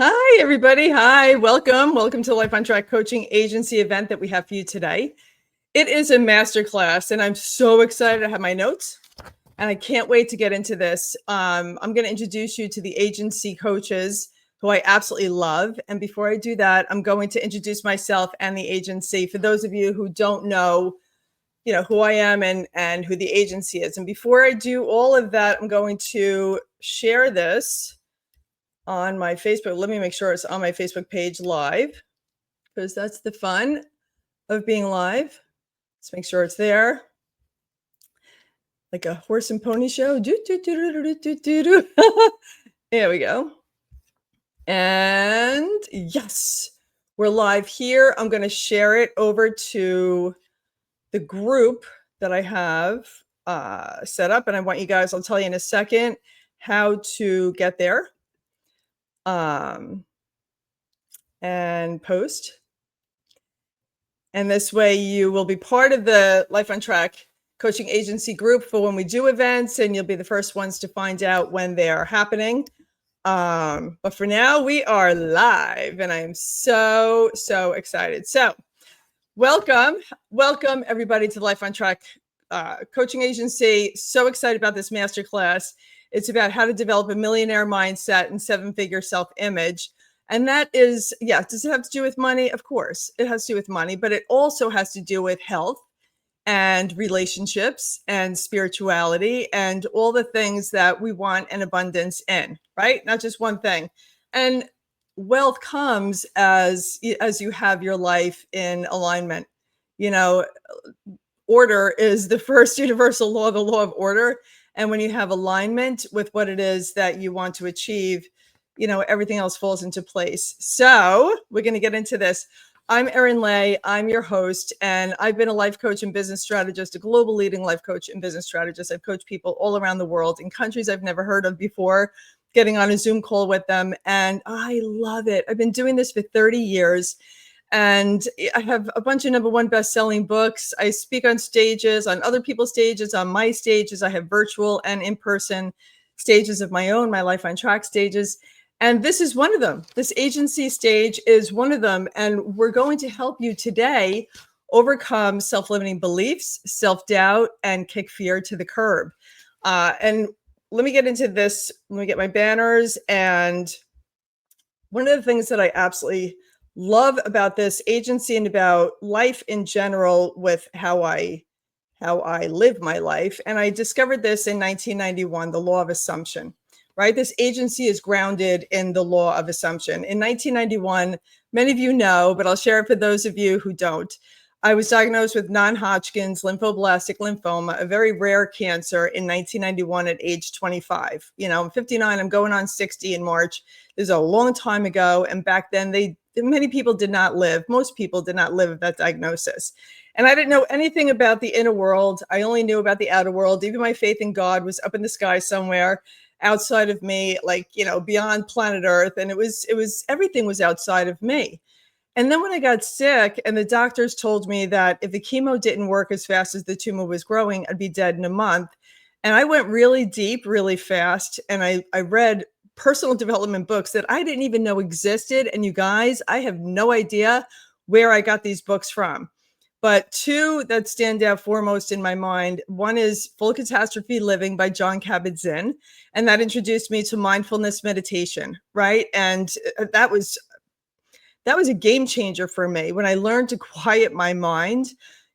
Hi, everybody. Hi, welcome. Welcome to the Life on Track Coaching Agency event that we have for you today. It is a masterclass, and I'm so excited to have my notes, and I can't wait to get into this. I'm going to introduce you to the agency coaches who I absolutely love. And before I do that, I'm going to introduce myself and the agency for those of you who don't know, who I am and who the agency is. And before I do all of that, I'm going to share this on my Facebook. Let me make sure it's on my Facebook page live, because that's the fun of being live. Let's make sure it's there. Like a horse and pony show. There we go. And yes, we're live here. I'm going to share it over to the group that I have set up. And I want you guys, I'll tell you in a second how to get there. And post. And this way you will be part of the Life on Track coaching agency group for when we do events, and you'll be the first ones to find out when they are happening. But for now, we are live, and I am so excited. So welcome everybody to the Life on Track coaching agency. So excited about this masterclass. It's about how to develop a millionaire mindset and seven-figure self-image. And that is, does it have to do with money? Of course, it has to do with money, but it also has to do with health and relationships and spirituality and all the things that we want an abundance in, right? Not just one thing. And wealth comes as you have your life in alignment. Order is the first universal law, the law of order. And when you have alignment with what it is that you want to achieve, everything else falls into place. So we're going to get into this. I'm Erin Lay. I'm your host, and I've been a life coach and business strategist, a global leading life coach and business strategist. I've coached people all around the world in countries I've never heard of before, getting on a Zoom call with them. And I love it. I've been doing this for 30 years. And I have a bunch of #1 best-selling books. I speak on stages, on other people's stages, on my stages. I have virtual and in-person stages of my own, my Life on Track stages. And this is one of them. This agency stage is one of them. And we're going to help you today overcome self-limiting beliefs, self-doubt, and kick fear to the curb. And let me get into this. Let me get my banners. And one of the things that I absolutely love about this agency and about life in general with how I live my life. And I discovered this in 1991, the law of assumption, right? This agency is grounded in the law of assumption. In 1991, many of you know, but I'll share it for those of you who don't. I was diagnosed with non-Hodgkin's lymphoblastic lymphoma, a very rare cancer, in 1991 at age 25. I'm 59, I'm going on 60 in March. This is a long time ago. And back then, many people did not live. Most people did not live with that diagnosis. And I didn't know anything about the inner world. I only knew about the outer world. Even my faith in God was up in the sky somewhere outside of me, beyond planet Earth. And it was everything was outside of me. And then when I got sick and the doctors told me that if the chemo didn't work as fast as the tumor was growing, I'd be dead in a month. And I went really deep, really fast. And I read personal development books that I didn't even know existed. And you guys, I have no idea where I got these books from. But two that stand out foremost in my mind. One is Full Catastrophe Living by Jon Kabat-Zinn. And that introduced me to mindfulness meditation, right? And that was a game changer for me when I learned to quiet my mind.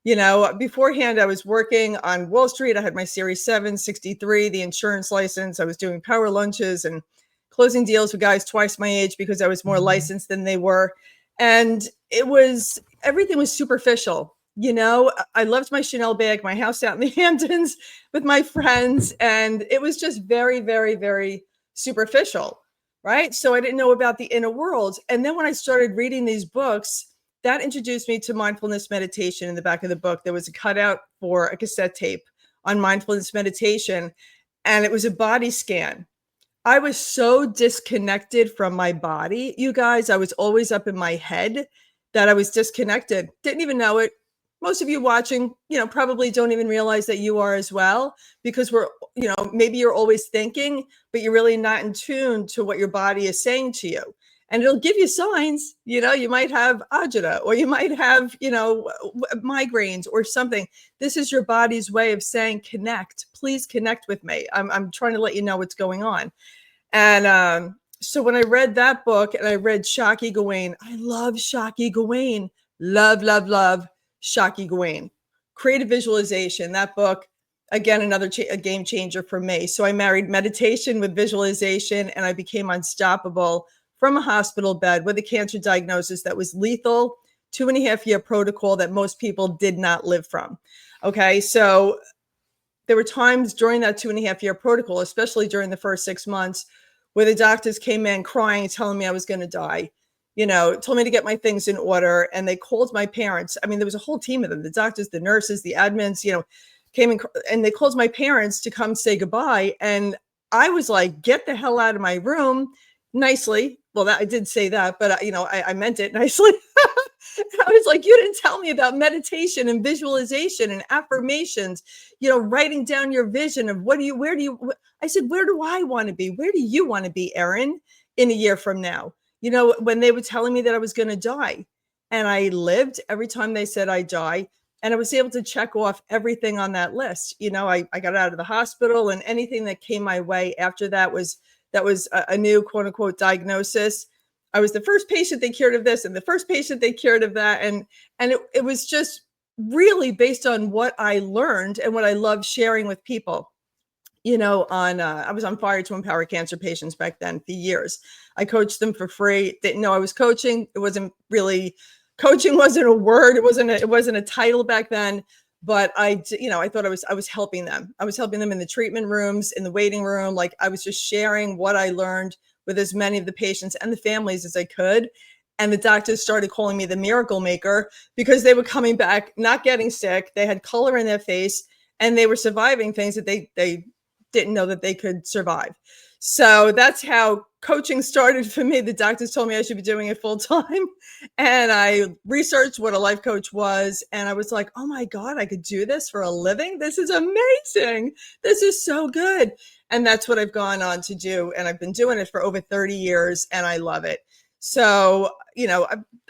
Beforehand, I was working on Wall Street. I had my Series 7, 63, the insurance license. I was doing power lunches and closing deals with guys twice my age because I was more licensed than they were. And everything was superficial. I loved my Chanel bag, my house out in the Hamptons with my friends. And it was just very, very, very superficial. Right. So I didn't know about the inner world. And then when I started reading these books, that introduced me to mindfulness meditation. In the back of the book, there was a cutout for a cassette tape on mindfulness meditation. And it was a body scan. I was so disconnected from my body. You guys, I was always up in my head that I was disconnected. Didn't even know it. Most of you watching, probably don't even realize that you are as well, because maybe you're always thinking, but you're really not in tune to what your body is saying to you. and it'll give you signs. You might have agita, or you might have, migraines or something. This is your body's way of saying, connect, please connect with me. I'm trying to let you know what's going on. And so when I read that book and I read Shaki Gawain, I love Shaki Gawain, love Shaki Gawain. Creative Visualization, that book, again, another a game changer for me. So I married meditation with visualization, and I became unstoppable from a hospital bed with a cancer diagnosis that was lethal, 2.5-year protocol that most people did not live from. Okay, so there were times during that 2.5-year protocol, especially during the first 6 months, where the doctors came in crying, telling me I was going to die, told me to get my things in order. And they called my parents. I mean, there was a whole team of them, the doctors, the nurses, the admins, came in, and they called my parents to come say goodbye. And I was like, get the hell out of my room, nicely. Well, I did say that, but I meant it nicely. I was like, you didn't tell me about meditation and visualization and affirmations, writing down your vision of I said, where do I want to be? Where do you want to be, Erin, in a year from now? When they were telling me that I was going to die, and I lived every time they said I die, and I was able to check off everything on that list. I got out of the hospital, and anything that came my way after that was a new quote unquote diagnosis. I was the first patient they cured of this and the first patient they cured of that. And it was just really based on what I learned and what I love sharing with people. I was on fire to empower cancer patients back then for years. I coached them for free. Didn't know I was coaching. It wasn't really, coaching wasn't a word. It wasn't a title back then. But I thought I was helping them. I was helping them in the treatment rooms, in the waiting room. Like, I was just sharing what I learned with as many of the patients and the families as I could. And the doctors started calling me the miracle maker, because they were coming back, not getting sick. They had color in their face, and they were surviving things that they didn't know that they could survive. So that's how coaching started for me. The doctors told me I should be doing it full time. And I researched what a life coach was. And I was like, oh my God, I could do this for a living. This is amazing. This is so good. And that's what I've gone on to do. And I've been doing it for over 30 years, and I love it. So,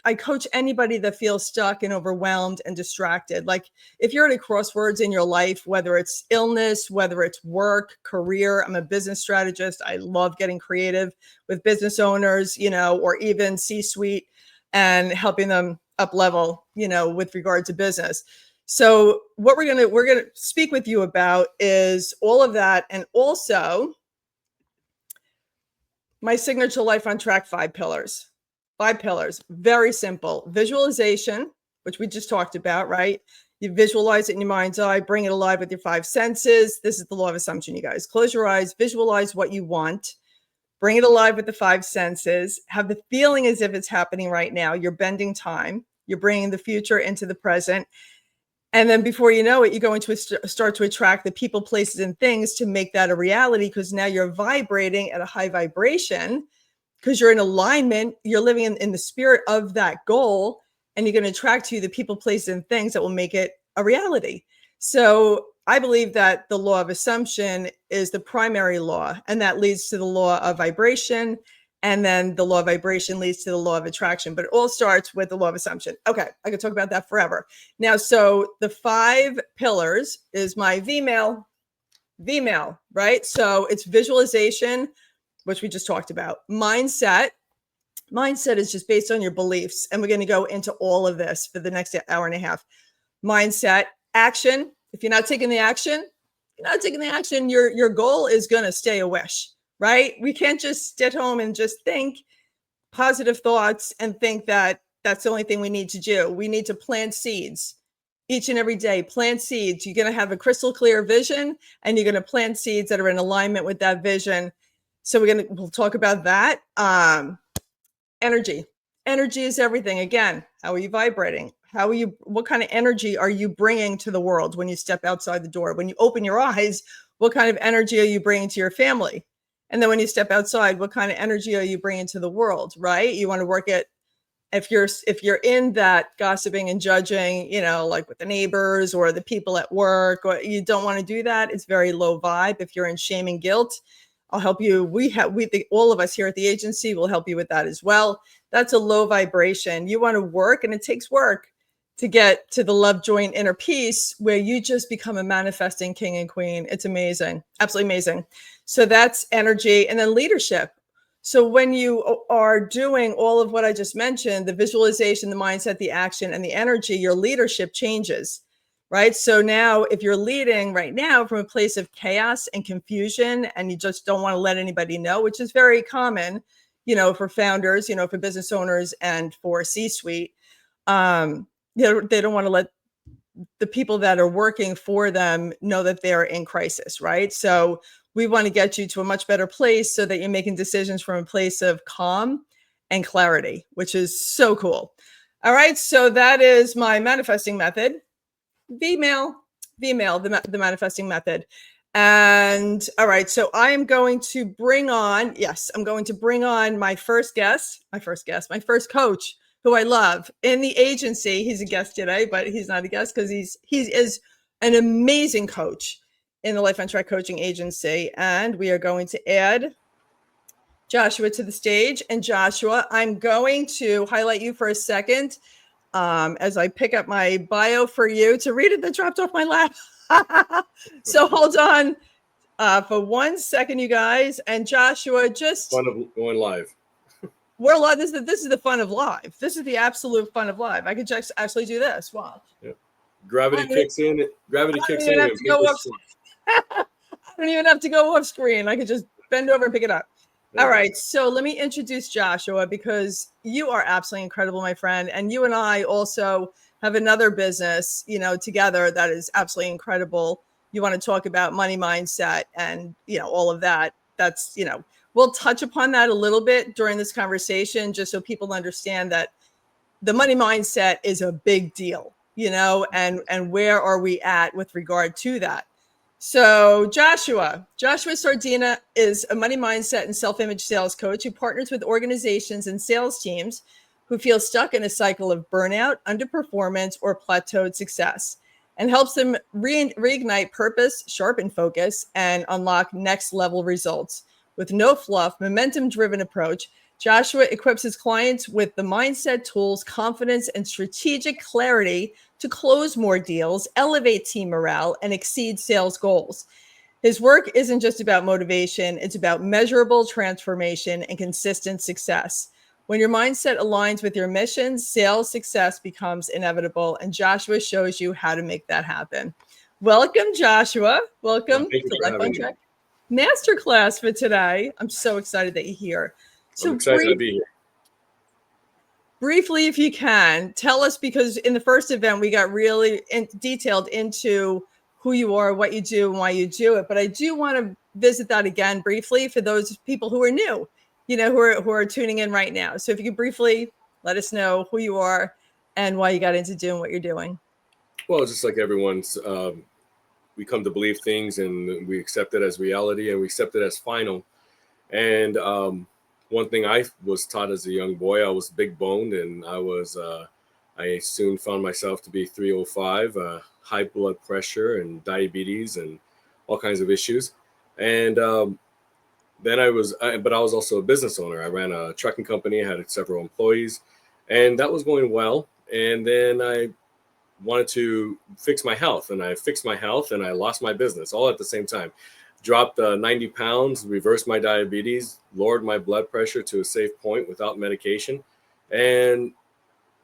I coach anybody that feels stuck and overwhelmed and distracted. Like, if you're at a crossroads in your life, whether it's illness, whether it's work, career, I'm a business strategist. I love getting creative with business owners, or even C-suite, and helping them up level, with regard to business. So what we're going to speak with you about is all of that. And also my signature life on track 5 pillars. 5 pillars, very simple. Visualization, which we just talked about, right? You visualize it in your mind's eye, bring it alive with your 5 senses. This is the law of assumption, you guys. Close your eyes, visualize what you want, bring it alive with the 5 senses, have the feeling as if it's happening right now. You're bending time, you're bringing the future into the present. And then before you know it, you're going to start to attract the people, places, and things to make that a reality, because now you're vibrating at a high vibration, because you're in alignment, you're living in the spirit of that goal, and you're going to attract to you the people, places, and things that will make it a reality. So I believe that the law of assumption is the primary law, and that leads to the law of vibration. And then the law of vibration leads to the law of attraction, but it all starts with the law of assumption. Okay, I could talk about that forever. Now, so the 5 pillars is my VMAIL, right? So it's visualization, which we just talked about. Mindset is just based on your beliefs. And we're going to go into all of this for the next hour and a half. Mindset, action. If you're not taking the action, your goal is going to stay a wish. Right? We can't just sit home and just think positive thoughts and think that that's the only thing we need to do. We need to plant seeds each and every day. Plant seeds. You're going to have a crystal clear vision, and you're going to plant seeds that are in alignment with that vision. So we'll talk about that. Energy. Energy is everything. Again, how are you vibrating? What kind of energy are you bringing to the world when you step outside the door? When you open your eyes, what kind of energy are you bringing to your family? And then when you step outside, what kind of energy are you bringing to the world, right? You want to work at, if you're in that gossiping and judging, like with the neighbors or the people at work, or you don't want to do that. It's very low vibe. If you're in shame and guilt, I'll help you. All of us here at the agency will help you with that as well. That's a low vibration. You want to work, and it takes work to get to the love, joy, and inner peace where you just become a manifesting king and queen. It's amazing. Absolutely amazing. So that's energy. And then leadership. So when you are doing all of what I just mentioned, the visualization, the mindset, the action, and the energy, your leadership changes, right? So now if you're leading right now from a place of chaos and confusion, and you just don't want to let anybody know, which is very common, for founders, for business owners and for C-suite, they don't want to let the people that are working for them know that they're in crisis, right? So we want to get you to a much better place so that you're making decisions from a place of calm and clarity, which is so cool. All right, so that is my manifesting method, the manifesting method. And all right, so I am going to bring on, my first coach, who I love in the agency. He's a guest today, but he's not a guest because he is an amazing coach in the Life on Track coaching agency. And we are going to add Joshua to the stage. And Joshua, I'm going to highlight you for a second as I pick up my bio for you to read it that dropped off my lap. So hold on for 1 second, you guys. And Joshua, just fun of going live. We're live. This is the fun of live. This is the absolute fun of live. I could just actually do this. Watch. Yep. Gravity kicks in. Gravity kicks in. I don't even have to go off screen. I could just bend over and pick it up. All right. So let me introduce Joshua, because you are absolutely incredible, my friend. And you and I also have another business, together that is absolutely incredible. You want to talk about money mindset and, all of that. That's, we'll touch upon that a little bit during this conversation, just so people understand that the money mindset is a big deal, and where are we at with regard to that? So Joshua Sardina is a money mindset and self-image sales coach who partners with organizations and sales teams who feel stuck in a cycle of burnout, underperformance, or plateaued success, and helps them reignite purpose, sharpen focus, and unlock next level results. With no fluff, momentum-driven approach, Joshua equips his clients with the mindset, tools, confidence, and strategic clarity to close more deals, elevate team morale, and exceed sales goals. His work isn't just about motivation, it's about measurable transformation and consistent success. When your mindset aligns with your mission, sales success becomes inevitable, and Joshua shows you how to make that happen. Welcome, Joshua. Welcome to Life on Track Masterclass for today. I'm so excited that you're here. So I'm excited to be here. Briefly, if you can, tell us, because in the first event, we got really detailed into who you are, what you do, and why you do it. But I do want to visit that again briefly for those people who are new, who are tuning in right now. So if you could briefly let us know who you are and why you got into doing what you're doing. Well, just like everyone's, we come to believe things and we accept it as reality and we accept it as final. And one thing I was taught as a young boy, I was big boned, and I soon found myself to be 305, high blood pressure and diabetes and all kinds of issues. And then but I was also a business owner. I ran a trucking company, I had several employees, and that was going well. And then I wanted to fix my health, and I fixed my health and I lost my business all at the same time. Dropped 90 pounds, reversed my diabetes, lowered my blood pressure to a safe point without medication. And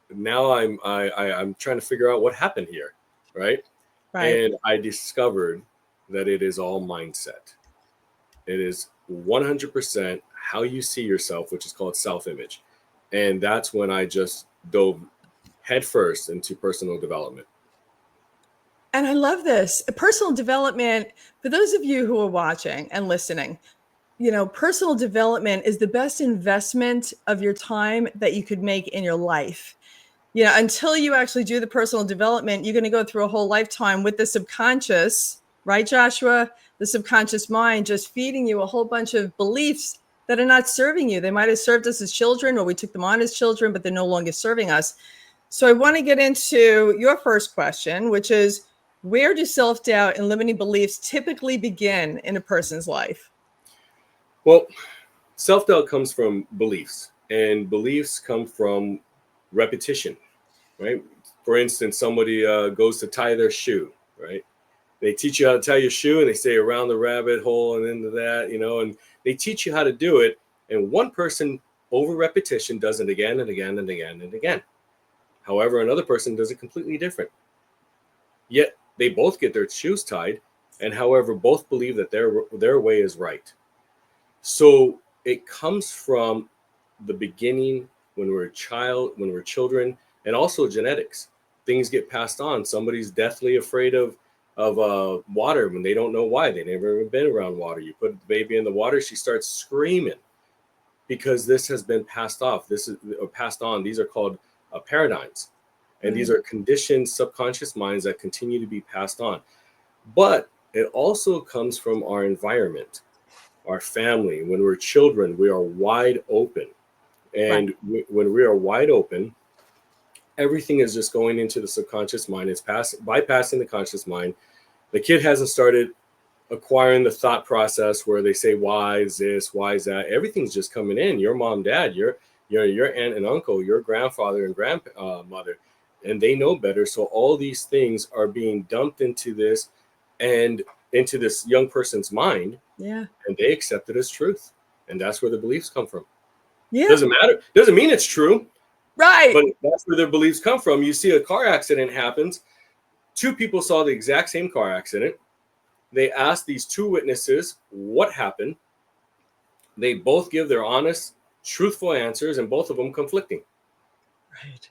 now I'm trying to figure out what happened here, right? And I discovered that it is all mindset. It is 100% how you see yourself, which is called self-image. And that's when I just dove headfirst into personal development. And I love this. Personal development, for those of you who are watching and listening, personal development is the best investment of your time that you could make in your life. Until you actually do the personal development, you're going to go through a whole lifetime with the subconscious, right, Joshua? The subconscious mind just feeding you a whole bunch of beliefs that are not serving you. They might have served us as children, or we took them on as children, but they're no longer serving us. So I want to get into your first question, which is, where do self-doubt and limiting beliefs typically begin in a person's life? Well, self-doubt comes from beliefs, and beliefs come from repetition, right? For instance, somebody goes to tie their shoe, right? They teach you how to tie your shoe, and they say around the rabbit hole and into that, and they teach you how to do it. And one person over repetition does it again and again and again and again. However, another person does it completely different. Yet they both get their shoes tied, and however, both believe that their way is right. So it comes from the beginning when we're a child, when we're children, and also genetics. Things get passed on. Somebody's deathly afraid of water when they don't know why. They never even been around water. You put the baby in the water, she starts screaming because this has been passed off. This is passed on. These are called paradigms, and these are conditioned subconscious minds that continue to be passed on. But it also comes from our environment, our family. When we're children, we are wide open. Right. And when we are wide open, everything is just going into the subconscious mind. It's bypassing the conscious mind. The kid hasn't started acquiring the thought process where they say, why is this? Why is that? Everything's just coming in. Your mom, dad, your aunt and uncle, your grandfather and grandmother, and they know better. So all these things are being dumped into this and into this young person's mind. Yeah. And they accept it as truth. And that's where the beliefs come from. Yeah. Doesn't matter. Doesn't mean it's true. Right. But that's where their beliefs come from. You see a car accident happens. Two people saw the exact same car accident. They asked these two witnesses what happened. They both give their honest, truthful answers, and both of them conflicting. Right.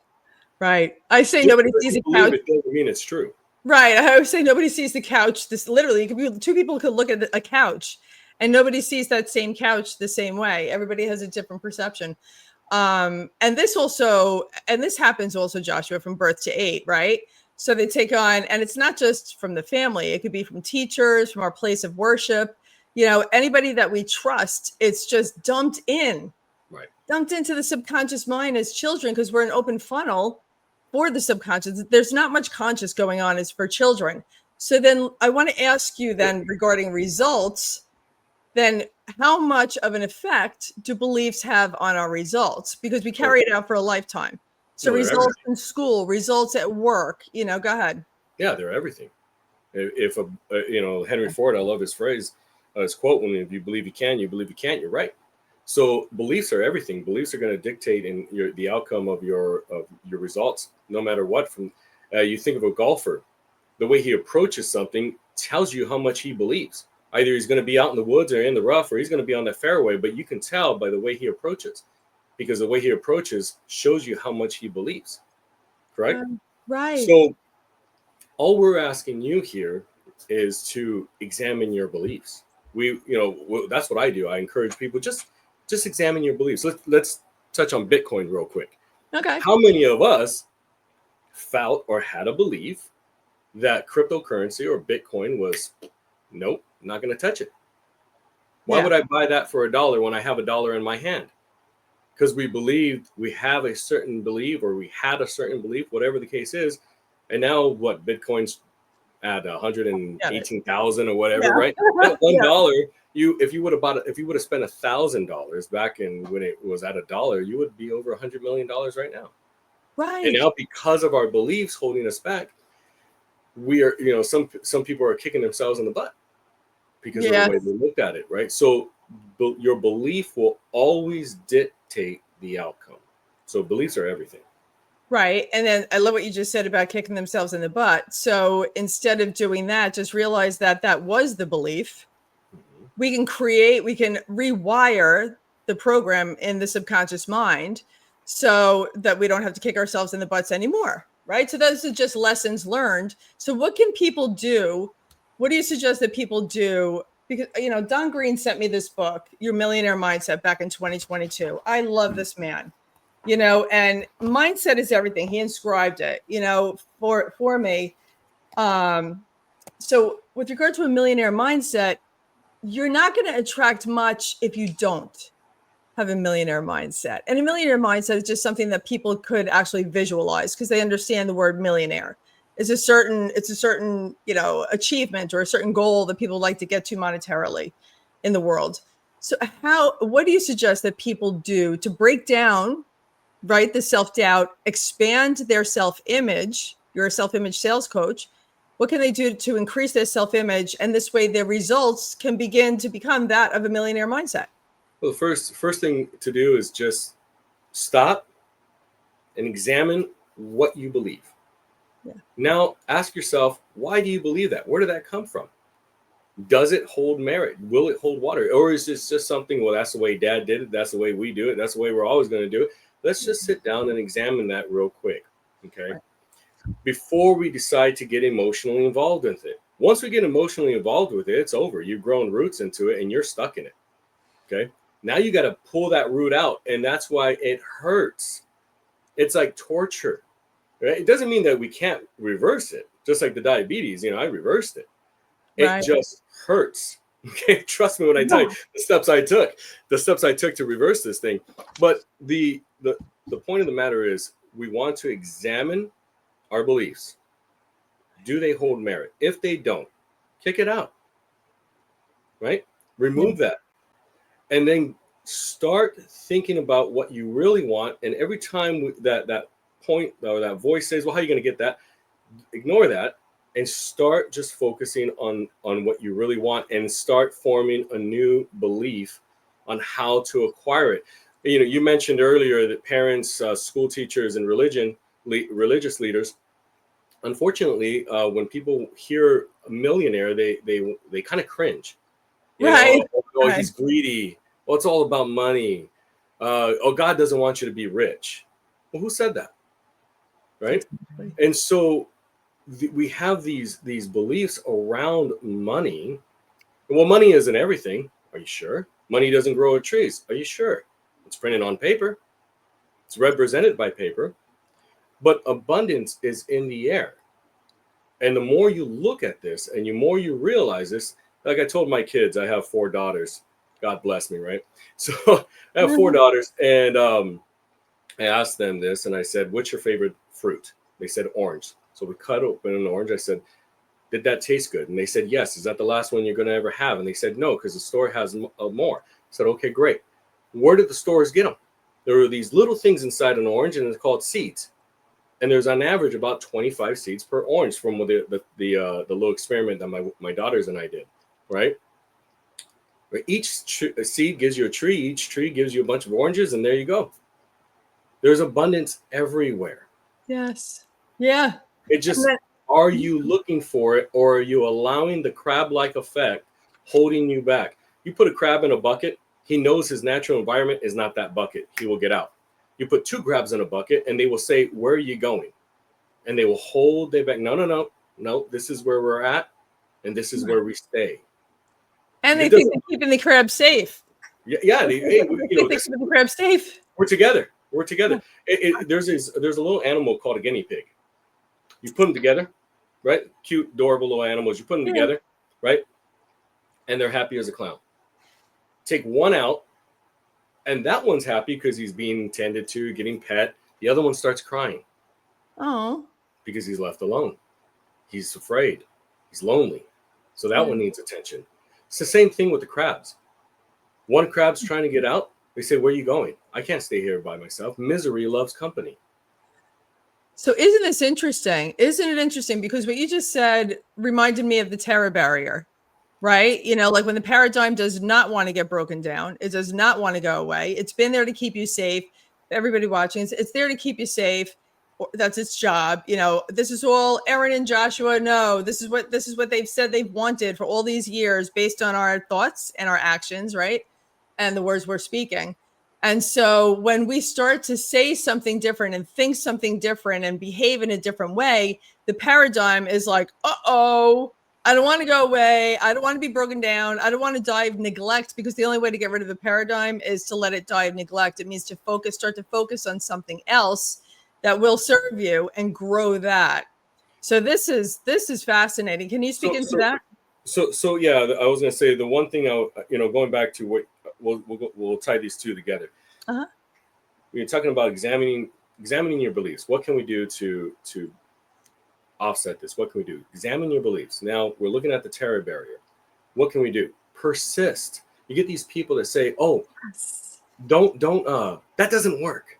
Right. I say Just nobody because sees you a believe couch. it doesn't mean it's true. Right. I always say nobody sees the couch. This literally, two people could look at a couch and nobody sees that same couch the same way. Everybody has a different perception. And this happens also, Joshua, from birth to 8, right? So they take on, and it's not just from the family, it could be from teachers, from our place of worship, anybody that we trust. It's just dumped into the subconscious mind as children, because we're an open funnel for the subconscious. There's not much conscious going on as for children. So then I want to ask you then regarding results, then how much of an effect do beliefs have on our results? Because we carry it out for a lifetime. So results in school, results at work, go ahead. Yeah, they're everything. If Henry Ford, I love his phrase, his quote, when if you believe you can, you believe you can't, you're right. So beliefs are everything. Beliefs are going to dictate the outcome of your results, no matter what. From you think of a golfer, the way he approaches something tells you how much he believes. Either he's going to be out in the woods or in the rough, or he's going to be on the fairway. But you can tell by the way he approaches, because the way he approaches shows you how much he believes. Correct? Right. So all we're asking you here is to examine your beliefs. That's what I do. I encourage people, just examine your beliefs. Let's touch on Bitcoin real quick. Okay. How many of us felt or had a belief that cryptocurrency or Bitcoin was, nope, I'm not going to touch it? Why would I buy that for $1 when I have $1 in my hand? Because we believed we have a certain belief, or we had a certain belief, whatever the case is. And now what? Bitcoin's at 118,000 or whatever, right? That $1, if you would have spent $1,000 back in when it was at $1, you would be over $100 million right now. Right. And now, because of our beliefs holding us back, we are, some people are kicking themselves in the butt because of the way they looked at it, right? So your belief will always dictate the outcome. So beliefs are everything. Right. And then I love what you just said about kicking themselves in the butt. So instead of doing that, just realize that was the belief. We can rewire the program in the subconscious mind so that we don't have to kick ourselves in the butts anymore. Right. So those are just lessons learned. So what can people do? What do you suggest that people do? Because, Don Green sent me this book, Your Millionaire Mindset, back in 2022. I love this man. And mindset is everything. He inscribed it, for me. So with regard to a millionaire mindset, you're not going to attract much if you don't have a millionaire mindset. And a millionaire mindset is just something that people could actually visualize because they understand the word millionaire. It's a certain, achievement or a certain goal that people like to get to monetarily in the world. So what do you suggest that people do to break down, right, the self-doubt, expand their self-image? You're a self-image sales coach. What can they do to increase their self-image? And this way their results can begin to become that of a millionaire mindset. Well, the first thing to do is just stop and examine what you believe. Yeah. Now ask yourself, why do you believe that? Where did that come from? Does it hold merit? Will it hold water? Or is this just something, well, that's the way dad did it. That's the way we do it. That's the way we're always going to do it. Let's just sit down and examine that real quick. Okay. Right. Before we decide to get emotionally involved with it. Once we get emotionally involved with it, it's over. You've grown roots into it and you're stuck in it. Okay. Now you got to pull that root out. And that's why it hurts. It's like torture. Right? It doesn't mean that we can't reverse it. Just like the diabetes, I reversed it. Right. It just hurts. Okay, trust me when I tell you the steps I took to reverse this thing. But the point of the matter is, we want to examine our beliefs. Do they hold merit? If they don't, kick it out. Right? Remove that, and then start thinking about what you really want. And every time that point or that voice says, "Well, how are you going to get that?" Ignore that. And start just focusing on what you really want, and start forming a new belief on how to acquire it. You mentioned earlier that parents, school teachers, and religious leaders, unfortunately, when people hear a millionaire, they kind of cringe. Right. Oh, he's greedy. Well, it's all about money. Oh, God doesn't want you to be rich. Well, who said that? Right. Exactly. And so we have these beliefs around money. Well, money isn't everything. Are you sure? Money doesn't grow on trees. Are you sure? It's printed on paper. It's represented by paper. But abundance is in the air. And the more you look at this and the more you realize this, like I told my kids, I have 4 daughters. God bless me, right? So I have 4 daughters, and I asked them this, and I said, "What's your favorite fruit?" They said orange. So we cut open an orange. I said, "Did that taste good?" And they said, "Yes." "Is that the last one you're going to ever have?" And they said, "No, because the store has more." I said, "Okay, great." Where did the stores get them? There were these little things inside an orange, and it's called seeds. And there's on average about 25 seeds per orange from the little experiment that my daughters and I did, right? Each seed gives you a tree. Each tree gives you a bunch of oranges, and there you go. There's abundance everywhere. Yes. Yeah. It just, are you looking for it, or are you allowing the crab-like effect holding you back? You put a crab in a bucket, he knows his natural environment is not that bucket. He will get out. You put 2 crabs in a bucket, and they will say, "Where are you going?" And they will hold their back. No, this is where we're at, and this is where we stay. And they think they're keeping the crab safe. Yeah. They're keeping the crab safe. We're together. There's a little animal called a guinea pig. You put them together, right? Cute, adorable little animals. You put them together, right? And they're happy as a clown. Take one out, and that one's happy because he's being tended to, getting pet. The other one starts crying. Oh. Because he's left alone. He's afraid. He's lonely. So that one needs attention. It's the same thing with the crabs. One crab's trying to get out. They say, "Where are you going?" "I can't stay here by myself. Misery loves company." So isn't this interesting? Isn't it interesting? Because what you just said reminded me of the terror barrier, right? Like when the paradigm does not want to get broken down, it does not want to go away. It's been there to keep you safe. Everybody watching, it's there to keep you safe. That's its job. This is all Erin and Joshua know. This is what they've said they've wanted for all these years based on our thoughts and our actions, right? And the words we're speaking. And so when we start to say something different and think something different and behave in a different way, the paradigm is like, uh-oh, I don't want to go away. I don't want to be broken down. I don't want to die of neglect, because the only way to get rid of a paradigm is to let it die of neglect. It means to start to focus on something else that will serve you and grow that. So this is fascinating. Can you speak into that? So yeah, I was going to say the one thing going back to what we'll tie these two together. Uh-huh. We're talking about examining your beliefs. What can we do to offset this? What can we do? Examine your beliefs. Now we're looking at the terror barrier. What can we do? Persist. You get these people that say, oh, Yes. don't, that doesn't work.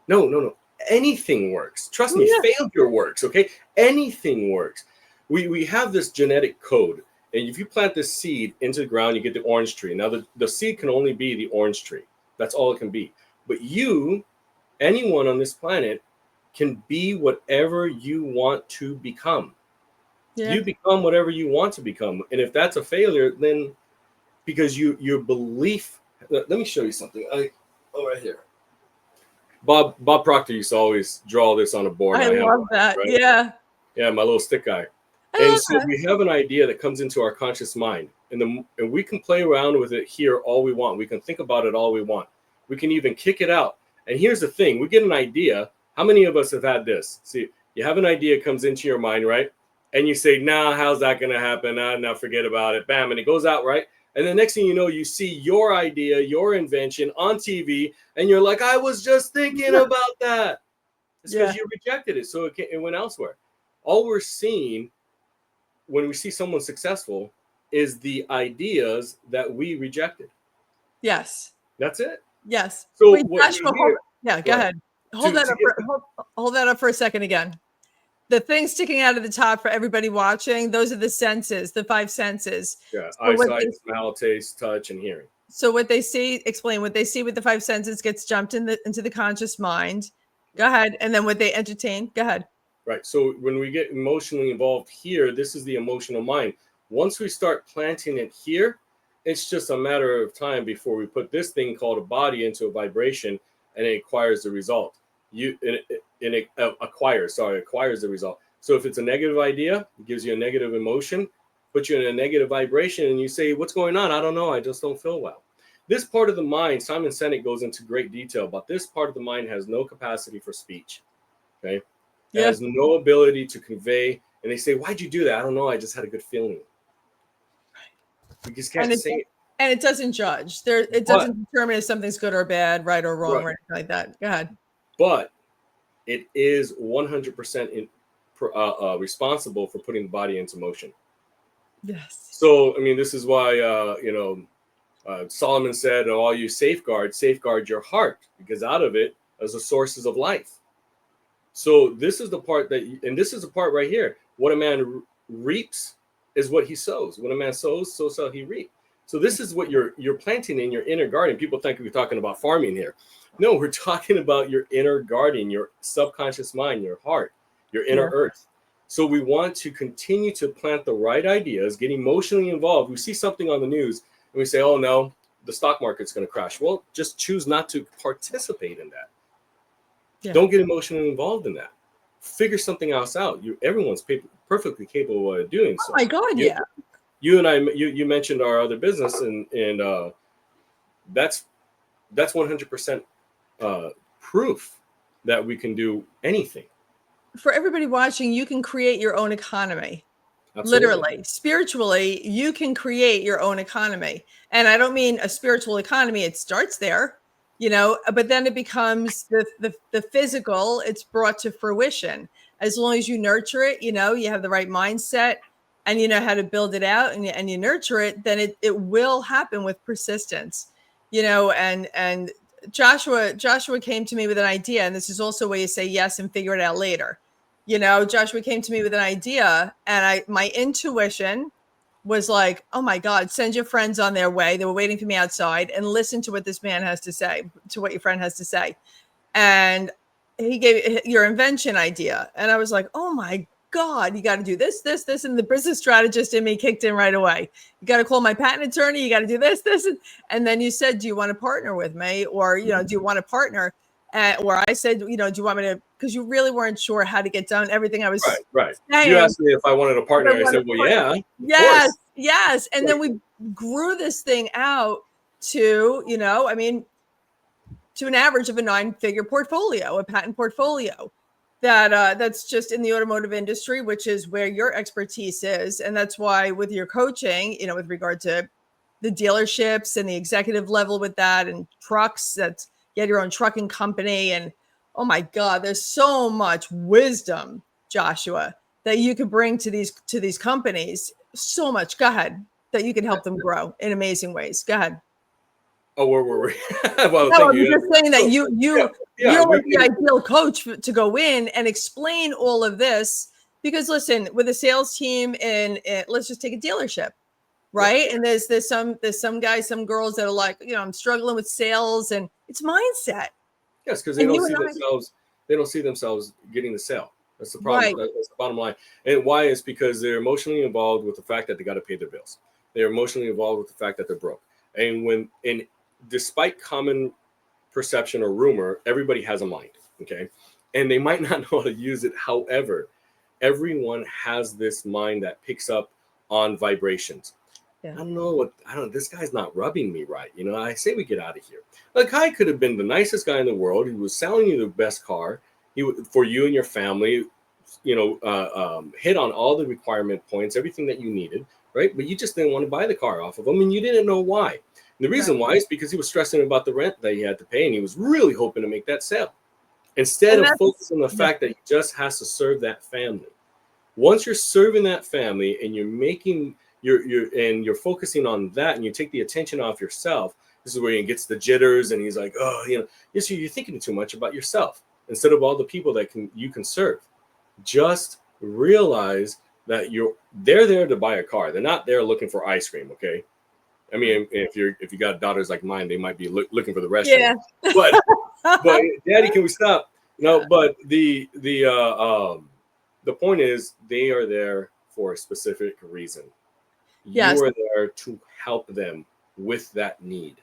No. Anything works. Trust me, Yeah. failure works, okay? Anything works. We have this genetic code. And if you plant this seed into the ground, you get the orange tree. Now, the seed can only be the orange tree. That's all it can be. But you, anyone on this planet, can be whatever you want to become. Yeah. You become whatever you want to become. And if that's a failure, then because your belief, let me show you something. Right here. Bob Proctor used to always draw this on a board. I I have love one, that. right? Yeah. Yeah, my little stick guy. And so we have an idea that comes into our conscious mind, and we can play around with it here all we want. We can think about it all we want. We can even kick it out. And here's the thing: we get an idea. How many of us have had this? See, you have an idea comes into your mind, right? And you say, "Nah, how's that going to happen? Nah, forget about it." Bam, and it goes out, right? And the next thing you know, you see your idea, your invention on TV, and you're like, "I was just thinking about that." It's because you rejected it, so it went elsewhere. All we're seeing when we see someone successful is the ideas that we rejected. Yes. That's it. Yes. So Wait, what Joshua, we hear, go ahead. Hold that up for a second again. The thing sticking out of the top for everybody watching, those are the senses, the 5 senses. yeah, So eyesight, smell, taste, touch, and hearing. So what they see, explain what they see with the 5 senses gets jumped into the conscious mind. Go ahead. And then what they entertain, go ahead. Right. So when we get emotionally involved here, this is the emotional mind. Once we start planting it here, it's just a matter of time before we put this thing called a body into a vibration, and it acquires the result. It acquires the result. So if it's a negative idea, it gives you a negative emotion, puts you in a negative vibration, and you say, "What's going on? I don't know. I just don't feel well." This part of the mind, Simon Sinek goes into great detail, but this part of the mind has no capacity for speech. Okay. It has no ability to convey. And they say, "Why'd you do that?" "I don't know. I just had a good feeling." You just can't say it. And it doesn't judge. It doesn't determine if something's good or bad, right or wrong, or anything like that. Go ahead. But it is 100% responsible for putting the body into motion. Yes. So, I mean, this is why, Solomon said, "All you safeguard your heart, because out of it is the sources of life." So this is the part and this is the part right here. What a man reaps is what he sows. When a man sows, so shall he reap. So this is what you're planting in your inner garden. People think we're talking about farming here. No, we're talking about your inner garden, your subconscious mind, your heart, your inner earth. So we want to continue to plant the right ideas, get emotionally involved. We see something on the news and we say, "Oh no, the stock market's going to crash." Well, just choose not to participate in that. Yeah. Don't get emotionally involved in that. Figure something else out. Everyone's perfectly capable of doing so. Oh my God, yeah. You and I, you mentioned our other business, and that's 100% proof that we can do anything. For everybody watching, you can create your own economy. Absolutely. Literally, spiritually, you can create your own economy. And I don't mean a spiritual economy. It starts there, but then it becomes the physical. It's brought to fruition. As long as you nurture it, you have the right mindset and you know how to build it out and you nurture it, then it will happen with persistence, and Joshua came to me with an idea. And this is also where you say yes and figure it out later. Joshua came to me with an idea and my intuition was like, "Oh my God, send your friends on their way." They were waiting for me outside, and listen to what this man has to say, to what your friend has to say. And he gave your invention idea. And I was like, "Oh my God, you got to do this. And the business strategist in me kicked in right away. You got to call my patent attorney. You got to do this. And then you said, "Do you want to partner with me?" Or, do you want to partner? Or I said, "Do you want me to," because you really weren't sure how to get done everything I was right. saying. You asked me if I wanted a partner. I said, "Well, yeah, yes. And then we grew this thing out to, to an average of a 9-figure portfolio, a patent portfolio that's just in the automotive industry, which is where your expertise is. And that's why with your coaching, with regard to the dealerships and the executive level with that and trucks, you had your own trucking company. And oh my God, there's so much wisdom, Joshua, that you could bring to these companies. So much. Go ahead. that you can help them grow in amazing ways. Go ahead. Oh, where were we? Well, No, thank I'm you. just saying that you're like the can, ideal coach to go in and explain all of this. Because listen, with a sales team and let's just take a dealership, right? And there's some guys, some girls that are like, I'm struggling with sales, and it's mindset. Yes, because they don't see themselves getting the sale. That's the problem. Right. That's the bottom line. And why is because they're emotionally involved with the fact that they got to pay their bills. They're emotionally involved with the fact that they're broke. And despite common perception or rumor, everybody has a mind. Okay. And they might not know how to use it. However, everyone has this mind that picks up on vibrations. Yeah. This guy's not rubbing me right. I say we get out of here. The guy could have been the nicest guy in the world. He was selling you the best car. For you and your family, hit on all the requirement points, everything that you needed, right? But you just didn't want to buy the car off of him, and you didn't know why. And the reason why is because he was stressing about the rent that he had to pay, and he was really hoping to make that sale. Instead of focusing on the fact that he just has to serve that family. Once you're serving that family and you're focusing on that, and you take the attention off yourself, this is where he gets the jitters, and he's like, you're thinking too much about yourself instead of all the people that you can serve. Just realize that they're there to buy a car. They're not there looking for ice cream. Okay. I mean, if you got daughters like mine, they might be looking for the restaurant. Yeah. But Daddy, can we stop? No. But the point is, they are there for a specific reason. Yes. You are there to help them with that need.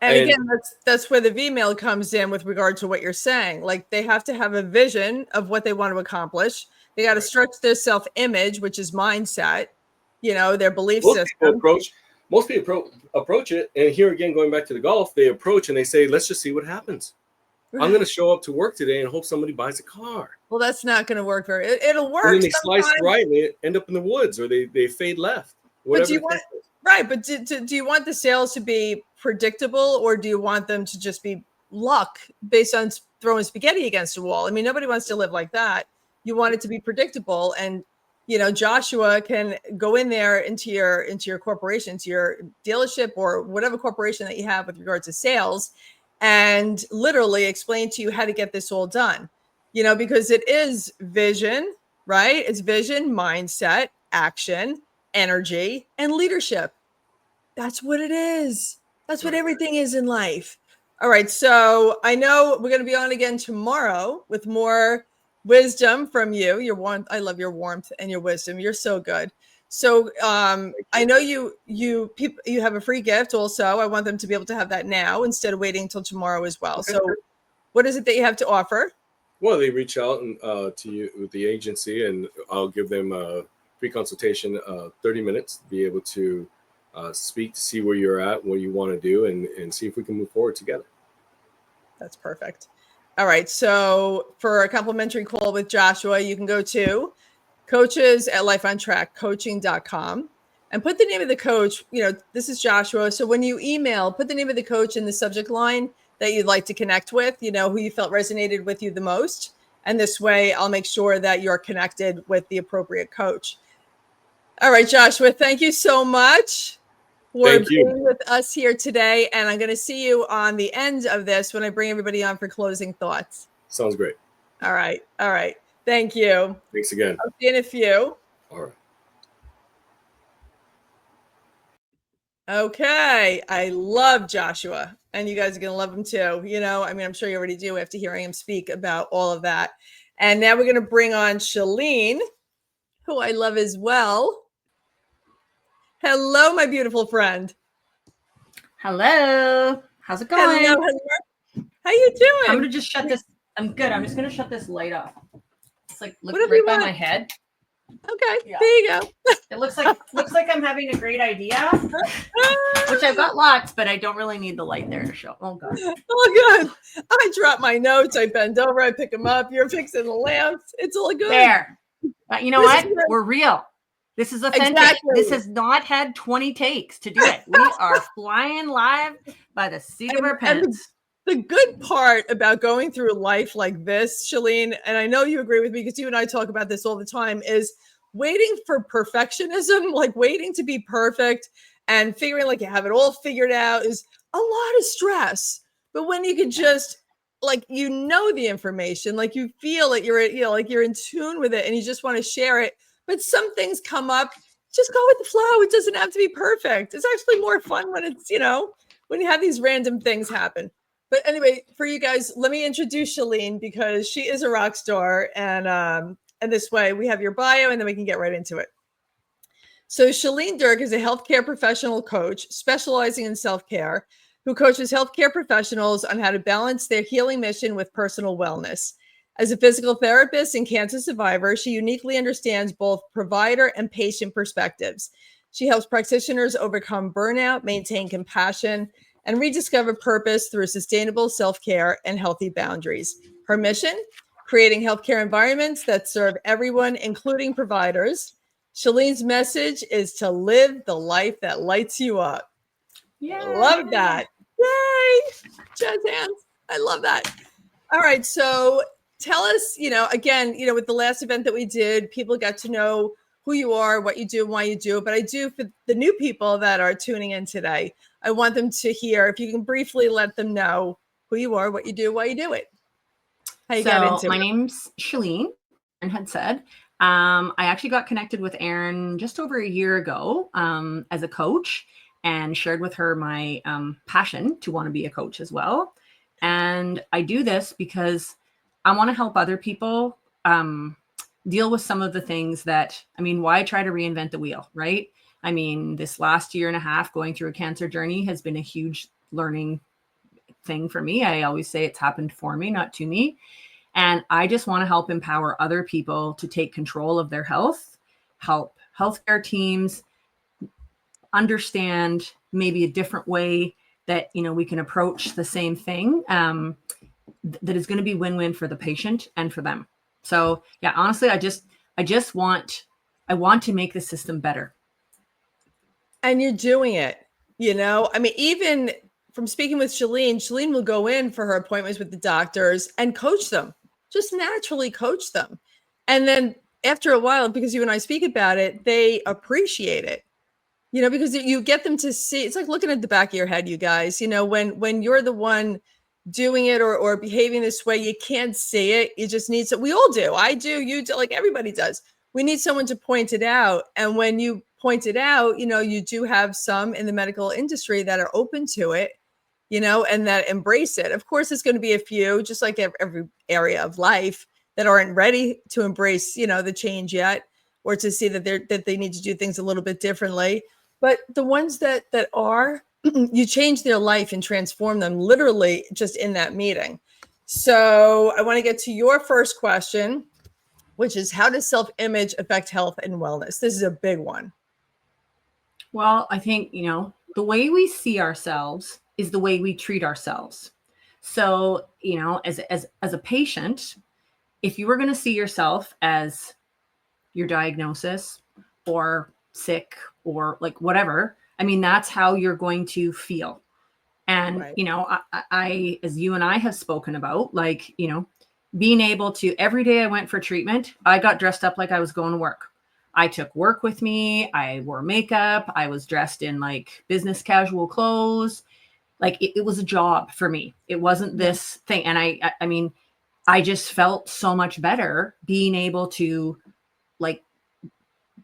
And again, that's where the V-mail comes in with regard to what you're saying. Like, they have to have a vision of what they want to accomplish. They got to stretch their self-image, which is mindset, their belief system. Most people approach it. And here again, going back to the golf, they approach and they say, let's just see what happens. Right. I'm going to show up to work today and hope somebody buys a car. Well, that's not going to work it'll work. And then they slice right and they end up in the woods, or they fade left. But do you want the sales to be predictable, or do you want them to just be luck based on throwing spaghetti against a wall? I mean, nobody wants to live like that. You want it to be predictable. And, Joshua can go in there into your corporation, to your dealership, or whatever corporation that you have with regard to sales, and literally explain to you how to get this all done, because it is vision, right? It's vision, mindset, action, energy, and leadership. That's what it is. That's what everything is in life. All right. So I know we're going to be on again tomorrow with more wisdom from you. Your warmth. I love your warmth and your wisdom. You're so good. So I know you have a free gift also. I want them to be able to have that now instead of waiting until tomorrow as well. Okay. So what is it that you have to offer? Well, they reach out to you with the agency, and I'll give them a free consultation, 30 minutes, to be able to speak, to see where you're at, what you want to do, and see if we can move forward together. That's perfect. All right. So for a complimentary call with Joshua, you can go to coaches@lifeontrackcoaching.com and put the name of the coach. This is Joshua. So when you email, put the name of the coach in the subject line that you'd like to connect with, who you felt resonated with you the most. And this way I'll make sure that you're connected with the appropriate coach. All right, Joshua, thank you so much for being with us here today. And I'm going to see you on the end of this when I bring everybody on for closing thoughts. Sounds great. All right. Thank you. Thanks again. I'll see you in a few. All right. Okay. I love Joshua, and you guys are going to love him too. I'm sure you already do after hearing him speak about all of that. And now we're going to bring on Shalene, who I love as well. Hello, my beautiful friend. Hello. How's it going? Hello. How you doing? I'm going to just shut this. I'm good. I'm just going to shut this light off. It's like look right by my head. Okay. Yeah. There you go. It looks like I'm having a great idea, which I've got lots, but I don't really need the light there to show. Oh God. Oh good. I drop my notes. I bend over. I pick them up. You're fixing the lamps. It's all good. There. But you know what? We're real. This is authentic. Exactly. This has not had 20 takes to do it. We are flying live by the seat of our pants. The good part about going through life like this, Shalene, and I know you agree with me because you and I talk about this all the time, is waiting for perfectionism, like waiting to be perfect and figuring like you have it all figured out is a lot of stress. But when you can just like, the information, like you feel like like you're in tune with it and you just want to share it. But some things come up, just go with the flow. It doesn't have to be perfect. It's actually more fun when it's, when you have these random things happen. But anyway, for you guys, let me introduce Shalene because she is a rock star. And this way we have your bio and then we can get right into it. So Shalene Dirk is a healthcare professional coach specializing in self-care who coaches healthcare professionals on how to balance their healing mission with personal wellness. As a physical therapist and cancer survivor, she uniquely understands both provider and patient perspectives. She helps practitioners overcome burnout, maintain compassion, and rediscover purpose through sustainable self-care and healthy boundaries. Her mission? Creating healthcare environments that serve everyone, including providers. Shalene's message is to live the life that lights you up. Yeah, love that. Yay! Jazz hands. I love that. All right. So tell us, again, with the last event that we did, people got to know who you are, what you do, and why you do it. But I do, for the new people that are tuning in today, I want them to hear, if you can briefly let them know who you are, what you do, why you do it. How you got into it. My name's Shalene, Erin had said. I actually got connected with Erin just over a year ago as a coach, and shared with her my passion to want to be a coach as well. And I do this because I want to help other people deal with some of the things that, why try to reinvent the wheel, right? This last year and a half going through a cancer journey has been a huge learning thing for me. I always say it's happened for me, not to me. And I just want to help empower other people to take control of their health, help healthcare teams understand maybe a different way that, we can approach the same thing that is going to be win-win for the patient and for them. So yeah, honestly, I want to make the system better. And you're doing it, even from speaking with Shalene will go in for her appointments with the doctors and coach them, just naturally coach them. And then after a while, because you and I speak about it, they appreciate it. Because you get them to see, it's like looking at the back of your head, you guys, when you're the one doing it or behaving this way, you can't see it. You just need we all do. I do, you do, like everybody does. We need someone to point it out. And when you point it out, you do have some in the medical industry that are open to it, and that embrace it. Of course, it's going to be a few, just like every area of life, that aren't ready to embrace, the change yet, or to see that they need to do things a little bit differently. But the ones that are, you change their life and transform them literally just in that meeting. So I want to get to your first question, which is, how does self-image affect health and wellness? This is a big one. Well, I think, the way we see ourselves is the way we treat ourselves. So, as a patient, if you were going to see yourself as your diagnosis or sick or like whatever, that's how you're going to feel. And, right. I, as you and I have spoken about, like, being able to, every day I went for treatment, I got dressed up like I was going to work. I took work with me. I wore makeup. I was dressed in like business casual clothes. Like it was a job for me. It wasn't this thing. And I just felt so much better being able to like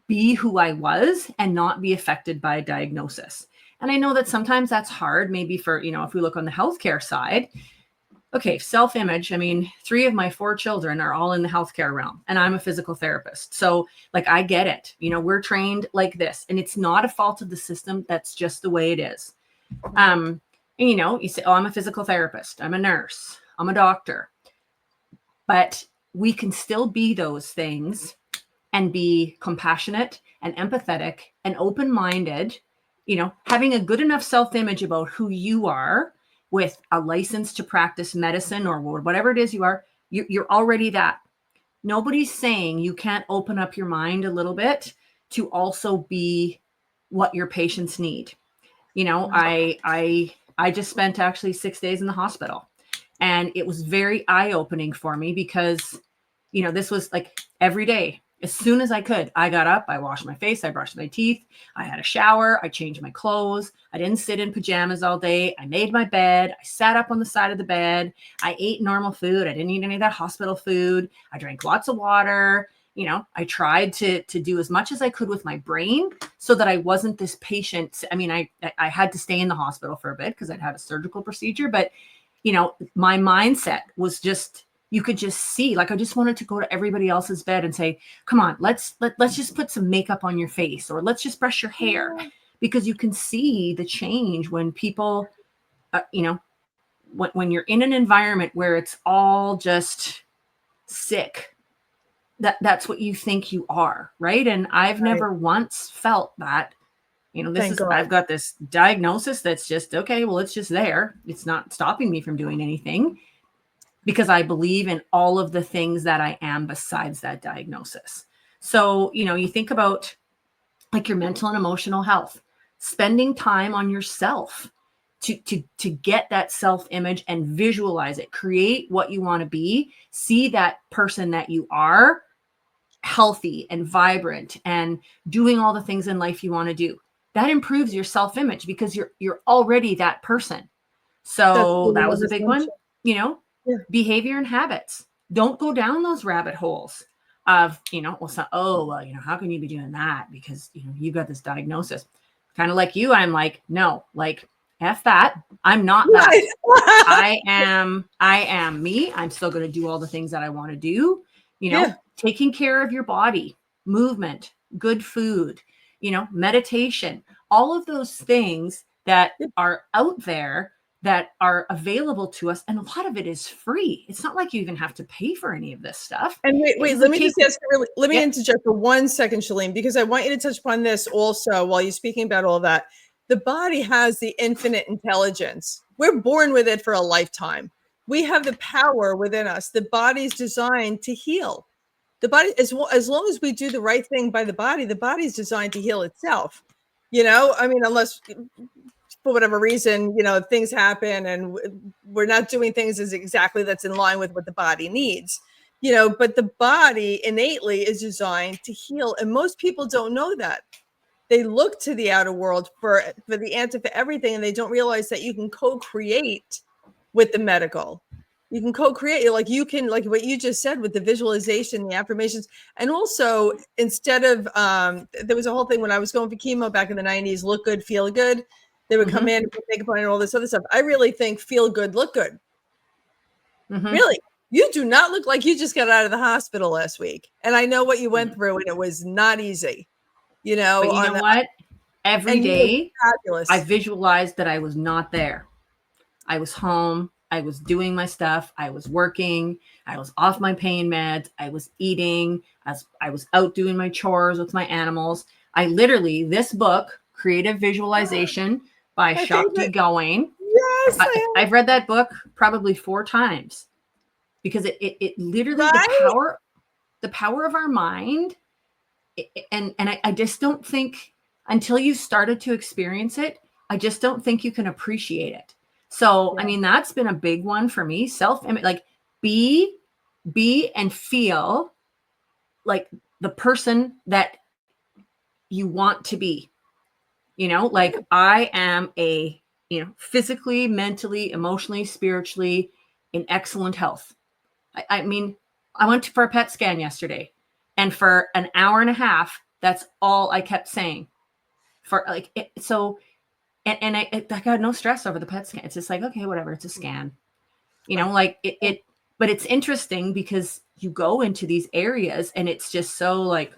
be who I was and not be affected by a diagnosis. And I know that sometimes that's hard, maybe for, if we look on the healthcare side. Okay, self-image. 3 of my 4 children are all in the healthcare realm, and I'm a physical therapist. So like, I get it. We're trained like this, and it's not a fault of the system. That's just the way it is. And you say, oh, I'm a physical therapist. I'm a nurse. I'm a doctor. But we can still be those things and be compassionate and empathetic and open-minded, having a good enough self-image about who you are with a license to practice medicine or whatever it is you are, you're already that. Nobody's saying you can't open up your mind a little bit to also be what your patients need. I just spent actually 6 days in the hospital, and it was very eye-opening for me because, this was like every day As soon as I could, I got up, I washed my face, I brushed my teeth, I had a shower, I changed my clothes. I didn't sit in pajamas all day. I made my bed. I sat up on the side of the bed. I ate normal food. I didn't eat any of that hospital food. I drank lots of water. I tried to do as much as I could with my brain so that I wasn't this patient. I mean, I had to stay in the hospital for a bit because I'd had a surgical procedure, but my mindset was just, you could just see, like, I just wanted to go to everybody else's bed and say, come on, let's just put some makeup on your face, or let's just brush your hair, because you can see the change when people, when you're in an environment where it's all just sick, that's what you think you are. Right. And I've never once felt that, I've got this diagnosis that's just, okay, well, it's just there. It's not stopping me from doing anything, because I believe in all of the things that I am besides that diagnosis. So, you think about like your mental and emotional health, spending time on yourself to get that self-image and visualize it, create what you want to be, see that person that you are healthy and vibrant and doing all the things in life you want to do. That improves your self-image because you're already that person. So that was a big one, behavior and habits. Don't go down those rabbit holes of, how can you be doing that? Because, you got this diagnosis. Kind of like you, I'm like, no, like, F that. I'm not that. I am me. I'm still going to do all the things that I want to do, taking care of your body, movement, good food, meditation, all of those things that are out there that are available to us. And a lot of it is free. It's not like you even have to pay for any of this stuff. And wait, let me just ask you let me interject for 1 second, Shalene, because I want you to touch upon this also while you're speaking about all that. The body has the infinite intelligence. We're born with it for a lifetime. We have the power within us. The body's designed to heal. The body, as long as we do the right thing by the body's designed to heal itself. I mean, unless for whatever reason, things happen and we're not doing things as exactly that's in line with what the body needs, but the body innately is designed to heal. And most people don't know that. They look to the outer world for the answer for everything. And they don't realize that you can co-create with the medical. You can co-create, like what you just said with the visualization, the affirmations. And also, instead of, there was a whole thing when I was going for chemo back in the 90s, look good, feel good. They would come in and put makeup on and all this other stuff. I really think feel good, look good. Really, you do not look like you just got out of the hospital last week. And I know what you went through, and it was not easy. But you know what? Every day, I visualized that I was not there. I was home. I was doing my stuff. I was working. I was off my pain meds. I was eating. I was out doing my chores with my animals. I literally, this book, Creative Visualization by Shakti Gawain. Yes, I've read that book probably 4 times because it literally, the power of our mind. And I just don't think, until you started to experience it, I just don't think you can appreciate it. So, I mean, that's been a big one for me. Self-image, like be and feel like the person that you want to be, like I am physically, mentally, emotionally, spiritually in excellent health. I mean, I went for a PET scan yesterday, and for an hour and a half, that's all I kept saying for like it. So, and I got no stress over the PET scan. It's just like, okay, whatever, it's a scan, like it, but it's interesting because you go into these areas and it's just so like,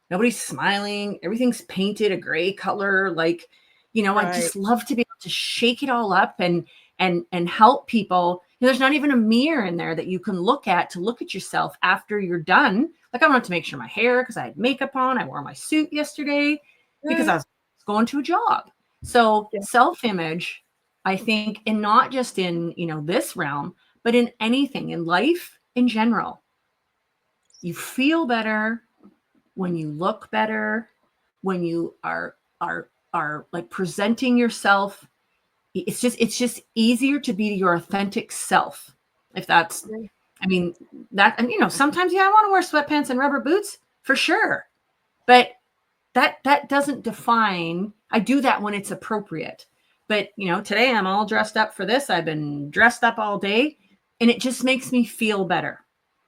nobody's smiling. Everything's painted a gray color. Like, I just love to be able to shake it all up and help people. There's not even a mirror in there that you can look at yourself after you're done. Like I wanted to make sure my hair, because I had makeup on. I wore my suit yesterday because I was going to a job. So self-image, I think, and not just in, this realm, but in anything in life in general, you feel better when you look better, when you are like presenting yourself. It's just easier to be your authentic self. If that's, I mean, that, and sometimes, I want to wear sweatpants and rubber boots. for sure. But that doesn't define, I do that when it's appropriate. But, today I'm all dressed up for this. I've been dressed up all day and it just makes me feel better.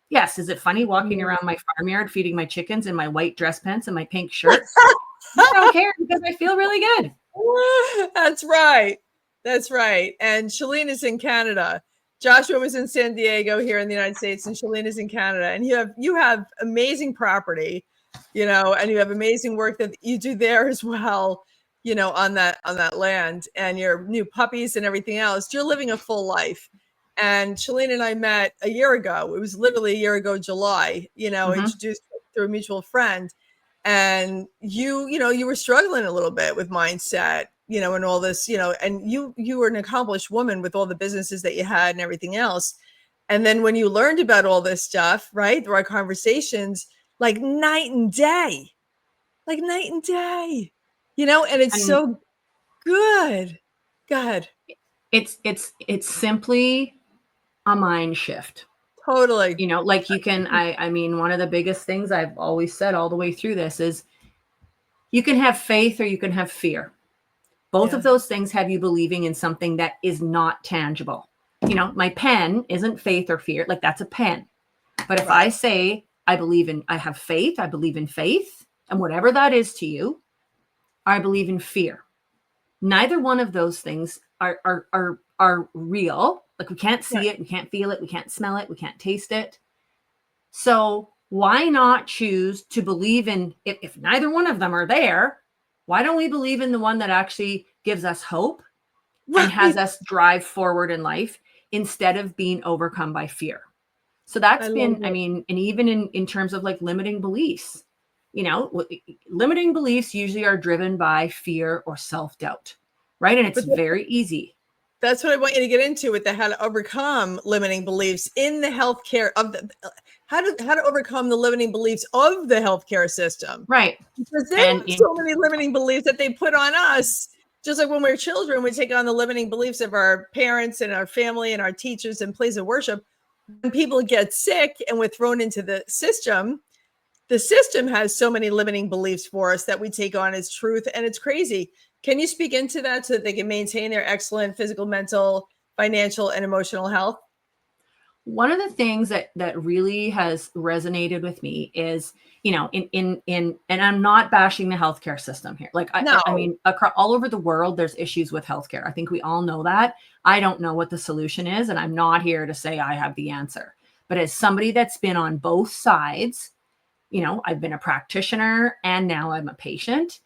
Yes. Is it funny walking around my farmyard, feeding my chickens in my white dress pants and my pink shirt? I don't care because I feel really good. That's right. That's right. And Shalene is in Canada. Joshua was in San Diego here in the United States, and Shalene is in Canada. And you have amazing property, and you have amazing work that you do there as well, on that land, and your new puppies and everything else. You're living a full life. And Shalene and I met a year ago. It was literally a year ago, July, introduced through a mutual friend. And you were struggling a little bit with mindset, and all this, and you were an accomplished woman with all the businesses that you had and everything else. And then when you learned about all this stuff, right, through our conversations, like night and day, and it's so good. Go ahead. It's simply a mind shift. Totally. Like you can, I mean, one of the biggest things I've always said all the way through this is you can have faith or you can have fear. Both of those things have you believing in something that is not tangible. My pen isn't faith or fear. Like that's a pen. But if I say, I have faith, I believe in faith, and whatever that is to you, I believe in fear. Neither one of those things are real. Like we can't see it, we can't feel it, we can't smell it, we can't taste it. So why not choose to believe in, if neither one of them are there, why don't we believe in the one that actually gives us hope and has us drive forward in life instead of being overcome by fear? So that's been, and even in terms of like limiting beliefs, limiting beliefs usually are driven by fear or self-doubt, right? And it's very easy. That's what I want you to get into with how to overcome limiting beliefs in the healthcare how to overcome the limiting beliefs of the healthcare system. Right. Because there are so many limiting beliefs that they put on us. Just like when we're children, we take on the limiting beliefs of our parents and our family and our teachers and places of worship. When people get sick and we're thrown into the system has so many limiting beliefs for us that we take on as truth, and it's crazy. Can you speak into that so that they can maintain their excellent physical, mental, financial, and emotional health? One of the things that really has resonated with me is, and I'm not bashing the healthcare system here. Like, I mean, all over the world, there's issues with healthcare. I think we all know that. I don't know what the solution is, and I'm not here to say I have the answer. But as somebody that's been on both sides, I've been a practitioner and now I'm a patient.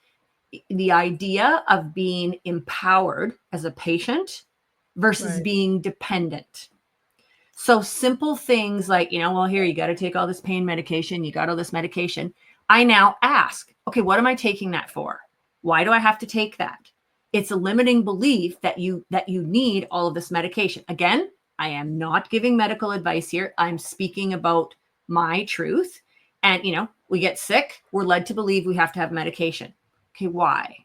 The idea of being empowered as a patient versus being dependent. So simple things like, here, you got to take all this pain medication. You got all this medication. I now ask, okay, what am I taking that for? Why do I have to take that? It's a limiting belief that you need all of this medication. Again, I am not giving medical advice here. I'm speaking about my truth. And, we get sick. We're led to believe we have to have medication. Okay, why?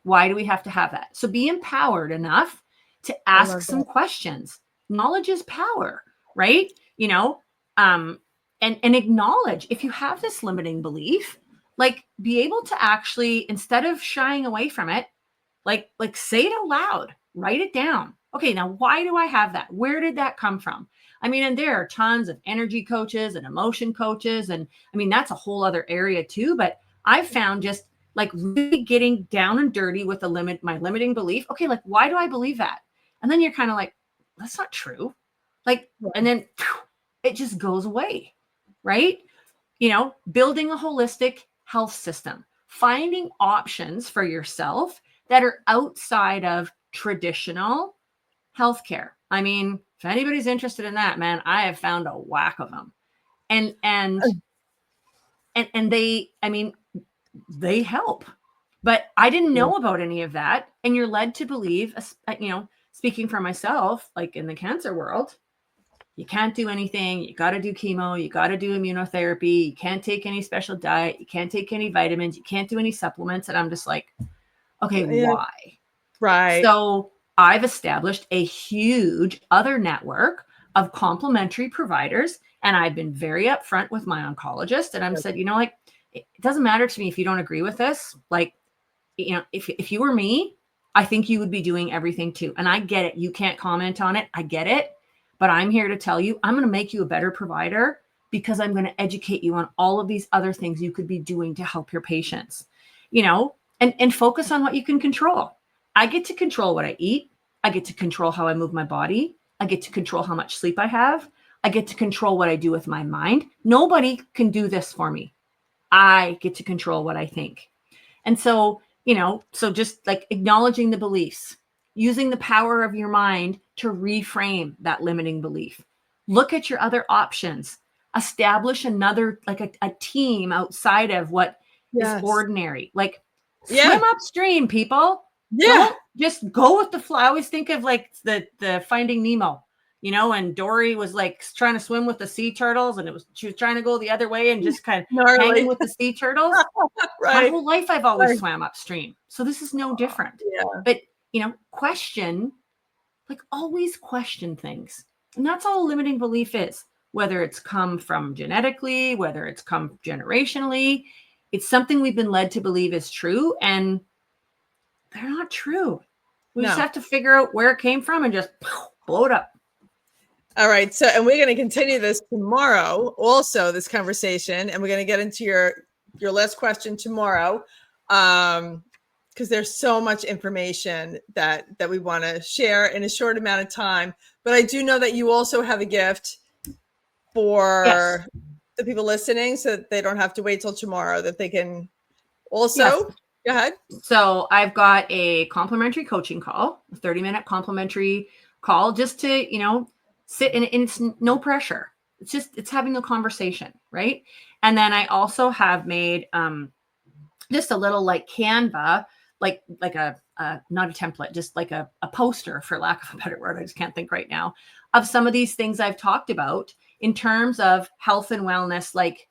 Why do we have to have that? So be empowered enough to ask some questions. Knowledge is power, right? And acknowledge if you have this limiting belief, like be able to actually, instead of shying away from it, like say it out loud, write it down. Okay, now why do I have that? Where did that come from? And there are tons of energy coaches and emotion coaches. And that's a whole other area too. But I've found just like really getting down and dirty with my limiting belief. Okay, like why do I believe that? And then you're kind of like, that's not true. Like, and then it just goes away, right? Building a holistic health system, finding options for yourself that are outside of traditional healthcare. If anybody's interested in that, man, I have found a whack of them. And they, they help, but I didn't know about any of that. And you're led to believe, speaking for myself, like in the cancer world, you can't do anything. You got to do chemo. You got to do immunotherapy. You can't take any special diet. You can't take any vitamins. You can't do any supplements. And I'm just like, okay, why? Right. So I've established a huge other network of complementary providers. And I've been very upfront with my oncologist. And I've said, it doesn't matter to me if you don't agree with this. Like, you know, if you were me, I think you would be doing everything too. And I get it. You can't comment on it. I get it. But I'm here to tell you, I'm going to make you a better provider because I'm going to educate you on all of these other things you could be doing to help your patients, you know, and focus on what you can control. I get to control what I eat. I get to control how I move my body. I get to control how much sleep I have. I get to control what I do with my mind. Nobody can do this for me. I get to control what I think. And so, you know, so just like acknowledging the beliefs, using the power of your mind to reframe that limiting belief. Look at your other options. Establish another, like a team outside of what is ordinary. Like swim upstream, people. Don't just go with the flow. I always think of like the Finding Nemo, you know, and Dory was like trying to swim with the sea turtles, and she was trying to go the other way and just kind of hanging with the sea turtles. My whole life, I've always swam upstream. So this is no different. But, you know, question, like always question things. And that's all a limiting belief is, whether it's come from genetically, whether it's come generationally. It's something we've been led to believe is true, and they're not true. We just have to figure out where it came from and just blow it up. All right. So, and we're going to continue this tomorrow, also this conversation, and we're going to get into your last question tomorrow, because there's so much information that we want to share in a short amount of time. But I do know that you also have a gift for the people listening, so that they don't have to wait till tomorrow, that they can also go ahead. So I've got a complimentary coaching call, a 30-minute complimentary call, just to, you know, sit and it's no pressure. It's having a conversation, right? And then I also have made just a little like Canva, like a not a template, just like a poster, for lack of a better word. I just can't think right now, of some of these things I've talked about in terms of health and wellness, like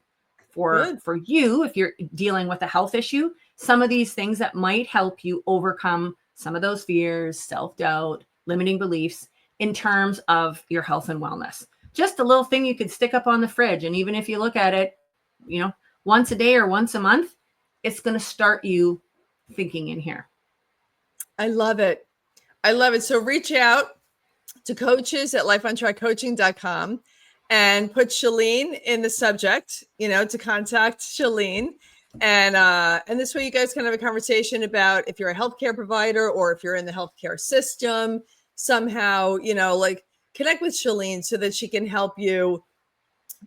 for you, if you're dealing with a health issue, some of these things that might help you overcome some of those fears, self-doubt, limiting beliefs in terms of your health and wellness. Just a little thing you could stick up on the fridge. And even if you look at it, you know, once a day or once a month, it's going to start you thinking in here. I love it. I love it. So reach out to coaches at lifeontrackcoaching.com and put Shalene in the subject, you know, to contact Shalene. And this way you guys can have a conversation about if you're a healthcare provider or if you're in the healthcare system somehow, you know, like connect with Shalene so that she can help you.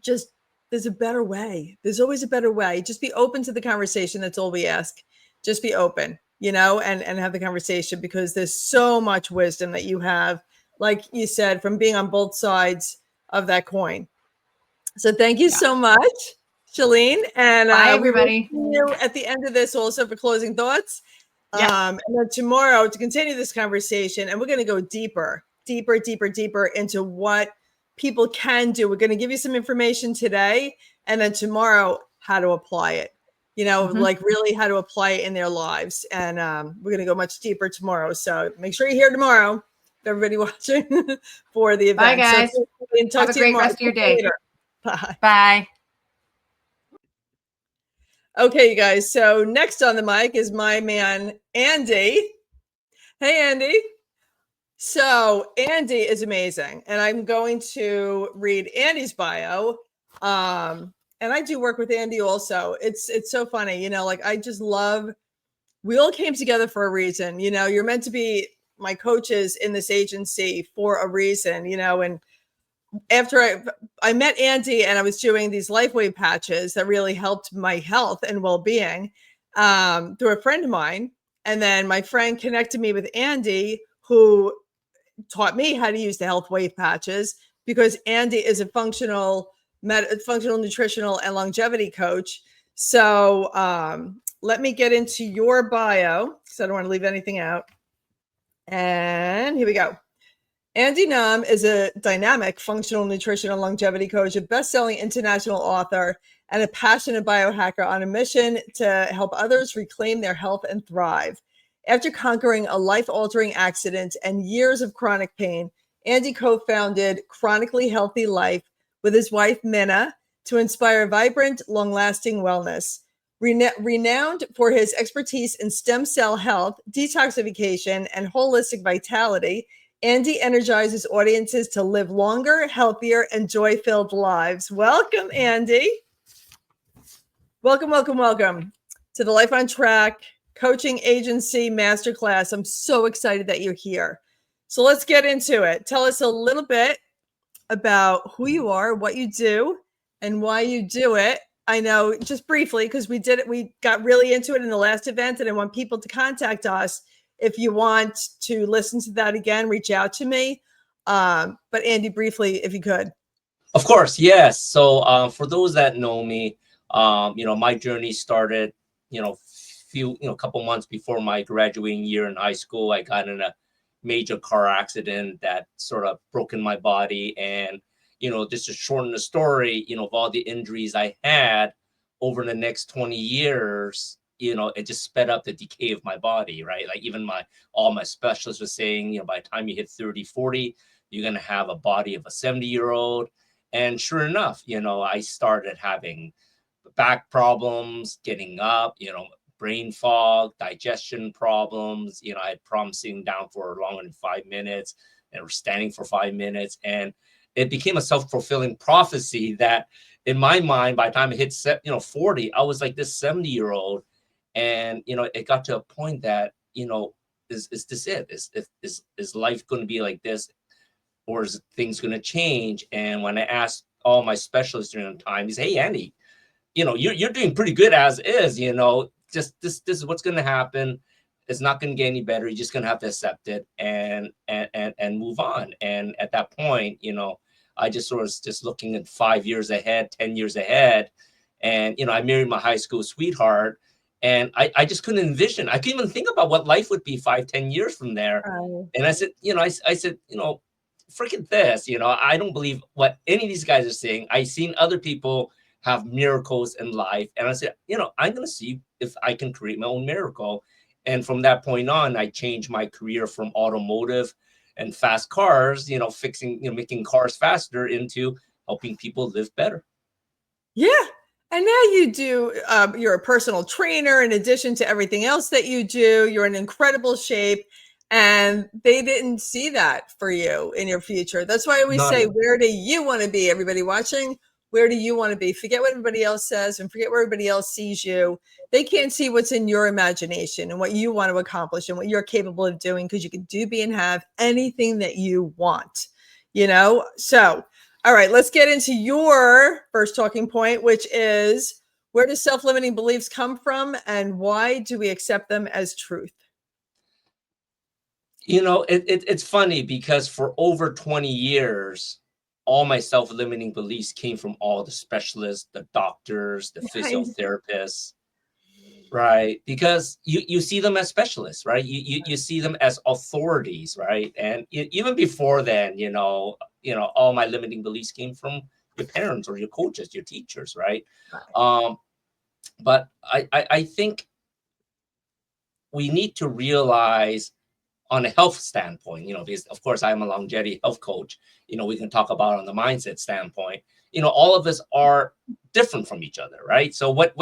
Just, there's a better way. There's always a better way. Just be open to the conversation. That's all we ask. Just be open, you know, and have the conversation, because there's so much wisdom that you have, like you said, from being on both sides of that coin. So thank you so much, Shalene. And bye, everybody. We will see you at the end of this also for closing thoughts. And then tomorrow to continue this conversation, and we're going to go deeper into what people can do. We're going to give you some information today, and then tomorrow, how to apply it, you know, like really how to apply it in their lives. And we're going to go much deeper tomorrow. So make sure you're here tomorrow, everybody watching for the event. Bye, guys. So, have a great rest of your day. Later. Bye. Bye. Okay, you guys. So next on the mic is my man, Andy. Hey, Andy. So Andy is amazing. And I'm going to read Andy's bio. And I do work with Andy also. It's so funny. You know, like I just love, we all came together for a reason. You know, you're meant to be my coaches in this agency for a reason, you know, and after I met Andy and I was doing these LifeWave patches that really helped my health and well-being through a friend of mine. And then my friend connected me with Andy, who taught me how to use the health wave patches, because Andy is a functional nutritional and longevity coach. So let me get into your bio, because I don't want to leave anything out. And here we go. Andy Nam is a dynamic functional nutrition and longevity coach, a best-selling international author, and a passionate biohacker on a mission to help others reclaim their health and thrive. After conquering a life-altering accident and years of chronic pain, Andy co-founded Chronically Healthy Life with his wife, Minna, to inspire vibrant, long-lasting wellness. Renowned for his expertise in stem cell health, detoxification, and holistic vitality, Andy energizes audiences to live longer, healthier, and joy-filled lives. Welcome, Andy. Welcome, welcome, welcome to the Life on Track Coaching Agency Masterclass. I'm so excited that you're here. So let's get into it. Tell us a little bit about who you are, what you do, and why you do it. I know just briefly, because we got really into it in the last event, and I want people to contact us. If you want to listen to that again, reach out to me. But Andy, briefly, if you could. Of course, yes. So for those that know me, my journey started, couple months before my graduating year in high school. I got in a major car accident that sort of broken my body. And, just to shorten the story, of all the injuries I had over the next 20 years, it just sped up the decay of my body, right? Like even all my specialists were saying, by the time you hit 30, 40, you're going to have a body of a 70-year-old. And sure enough, I started having back problems, getting up, brain fog, digestion problems. I had problems sitting down for longer than 5 minutes and standing for 5 minutes. And it became a self-fulfilling prophecy that in my mind, by the time I hit 40, I was like this 70-year-old. And, it got to a point that, is this it? Is life going to be like this? Or is things going to change? And when I asked all my specialists during the time, he said, "Hey, Andy, you're doing pretty good as is, just this is what's going to happen. It's not going to get any better. You're just going to have to accept it and move on." And at that point, I just sort of was just looking at 5 years ahead, 10 years ahead. And, I married my high school sweetheart, and I just couldn't envision. I couldn't even think about what life would be 5, 10 years from there. Oh. And I said, I said, forget this, I don't believe what any of these guys are saying. I've seen other people have miracles in life. And I said, I'm going to see if I can create my own miracle. And from that point on, I changed my career from automotive and fast cars, fixing, making cars faster, into helping people live better. Yeah. And now you do, you're a personal trainer in addition to everything else that you do. You're in incredible shape. And they didn't see that for you in your future. That's why I always say, where do you want to be? Everybody watching, where do you want to be? Forget what everybody else says and forget where everybody else sees you. They can't see what's in your imagination and what you want to accomplish and what you're capable of doing, because you can do, be, and have anything that you want, So, all right, let's get into your first talking point, which is, where do self-limiting beliefs come from and why do we accept them as truth? It's funny because for over 20 years, all my self-limiting beliefs came from all the specialists, the doctors, the physiotherapists, right? Because you see them as specialists, right? You see them as authorities, right? And even before then, all my limiting beliefs came from your parents or your coaches, your teachers, right? But I think we need to realize, on a health standpoint, because of course I'm a longevity health coach, we can talk about on the mindset standpoint, all of us are different from each other, right? So what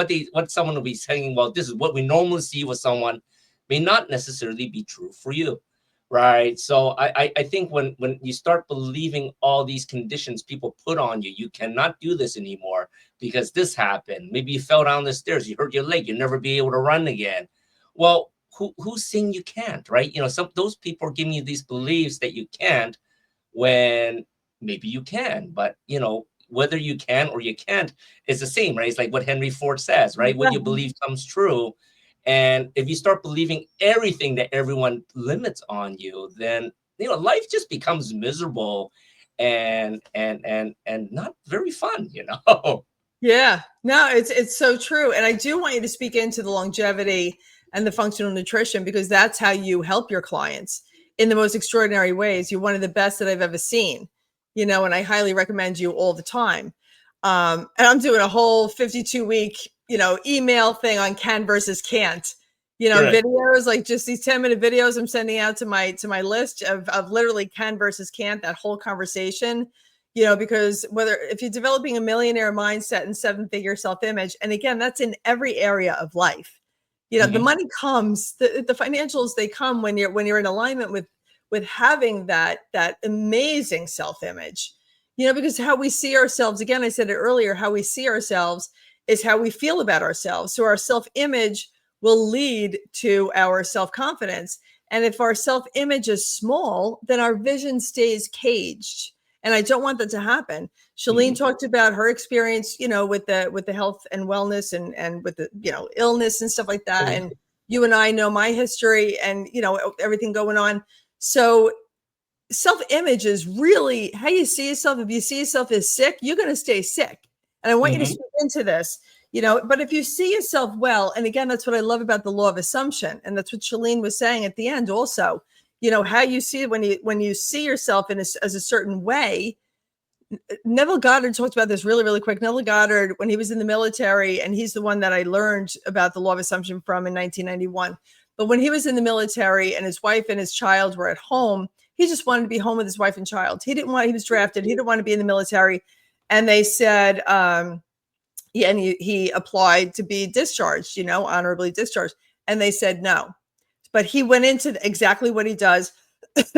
someone will be saying, well, this is what we normally see with someone, may not necessarily be true for you, right? So I think when you start believing all these conditions people put on you, you cannot do this anymore because this happened. Maybe you fell down the stairs, you hurt your leg, you'll never be able to run again. Well, who's saying you can't, right? Those people are giving you these beliefs that you can't, when maybe you can, but whether you can or you can't is the same, right? It's like what Henry Ford says, right? What you believe comes true. And if you start believing everything that everyone limits on you, then life just becomes miserable and not very fun, Yeah, no, it's so true. And I do want you to speak into the longevity and the functional nutrition, because that's how you help your clients in the most extraordinary ways. You're one of the best that I've ever seen, and I highly recommend you all the time. And I'm doing a whole 52-week, email thing on can versus can't, Correct. videos, like just these 10-minute videos I'm sending out to my list of literally can versus can't, that whole conversation. because if you're developing a millionaire mindset and 7-figure self-image, and again, that's in every area of life. The money comes, the financials, they come when you're in alignment with having that amazing self-image, because how we see ourselves, again, I said it earlier, how we see ourselves is how we feel about ourselves. So our self-image will lead to our self-confidence. And if our self-image is small, then our vision stays caged. And I don't want that to happen. Shalene talked about her experience, with the health and wellness and with the, illness and stuff like that. And you and I know my history and, everything going on. So self-image is really how you see yourself. If you see yourself as sick, you're going to stay sick. And I want you to speak into this, but if you see yourself well, and again, that's what I love about the law of assumption. And that's what Shalene was saying at the end also, how you see it when you see yourself as a certain way. Neville Goddard talked about this really, really quick. Neville Goddard, when he was in the military, and he's the one that I learned about the law of assumption from in 1991. But when he was in the military and his wife and his child were at home, he just wanted to be home with his wife and child. He was drafted. He didn't want to be in the military. And they said, and he applied to be discharged, honorably discharged. And they said no. But he went into exactly what he does.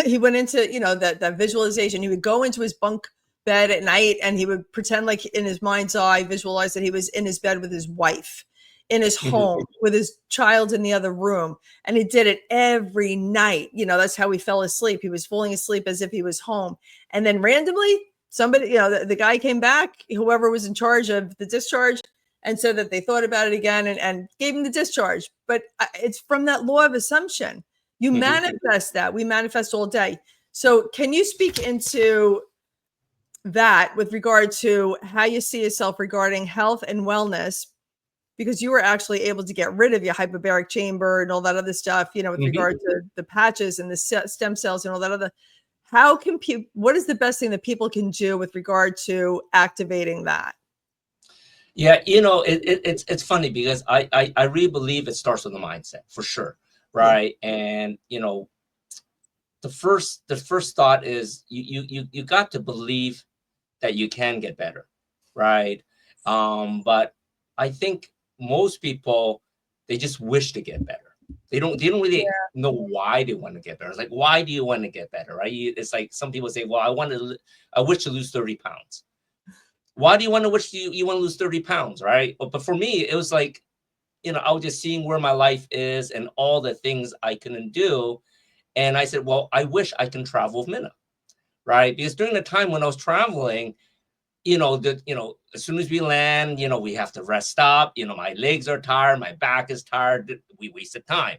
He went into, that visualization. He would go into his bunk bed at night and he would pretend like in his mind's eye, visualize that he was in his bed with his wife, in his home, with his child in the other room. And he did it every night. That's how he fell asleep. He was falling asleep as if he was home. And then randomly, somebody, the guy came back, whoever was in charge of the discharge, and said that they thought about it again and gave him the discharge. But it's from that law of assumption. You manifest that. We manifest all day. So can you speak into that with regard to how you see yourself regarding health and wellness? Because you were actually able to get rid of your hyperbaric chamber and all that other stuff, with regard to the patches and the stem cells and all that other. How can people, what is the best thing that people can do with regard to activating that? Yeah, it's funny because I really believe it starts with the mindset for sure, right? Yeah. And the first thought is you got to believe that you can get better, right? But I think most people, they just wish to get better. They don't really know why they want to get better. It's like, why do you want to get better, right? It's like some people say, well, I wish to lose 30 pounds. Why do you want to wish you want to lose 30 pounds, right? But for me, it was like, I was just seeing where my life is and all the things I couldn't do. And I said, well, I wish I can travel with Minna, right? Because during the time when I was traveling, as soon as we land, we have to rest up, my legs are tired, my back is tired, we wasted time,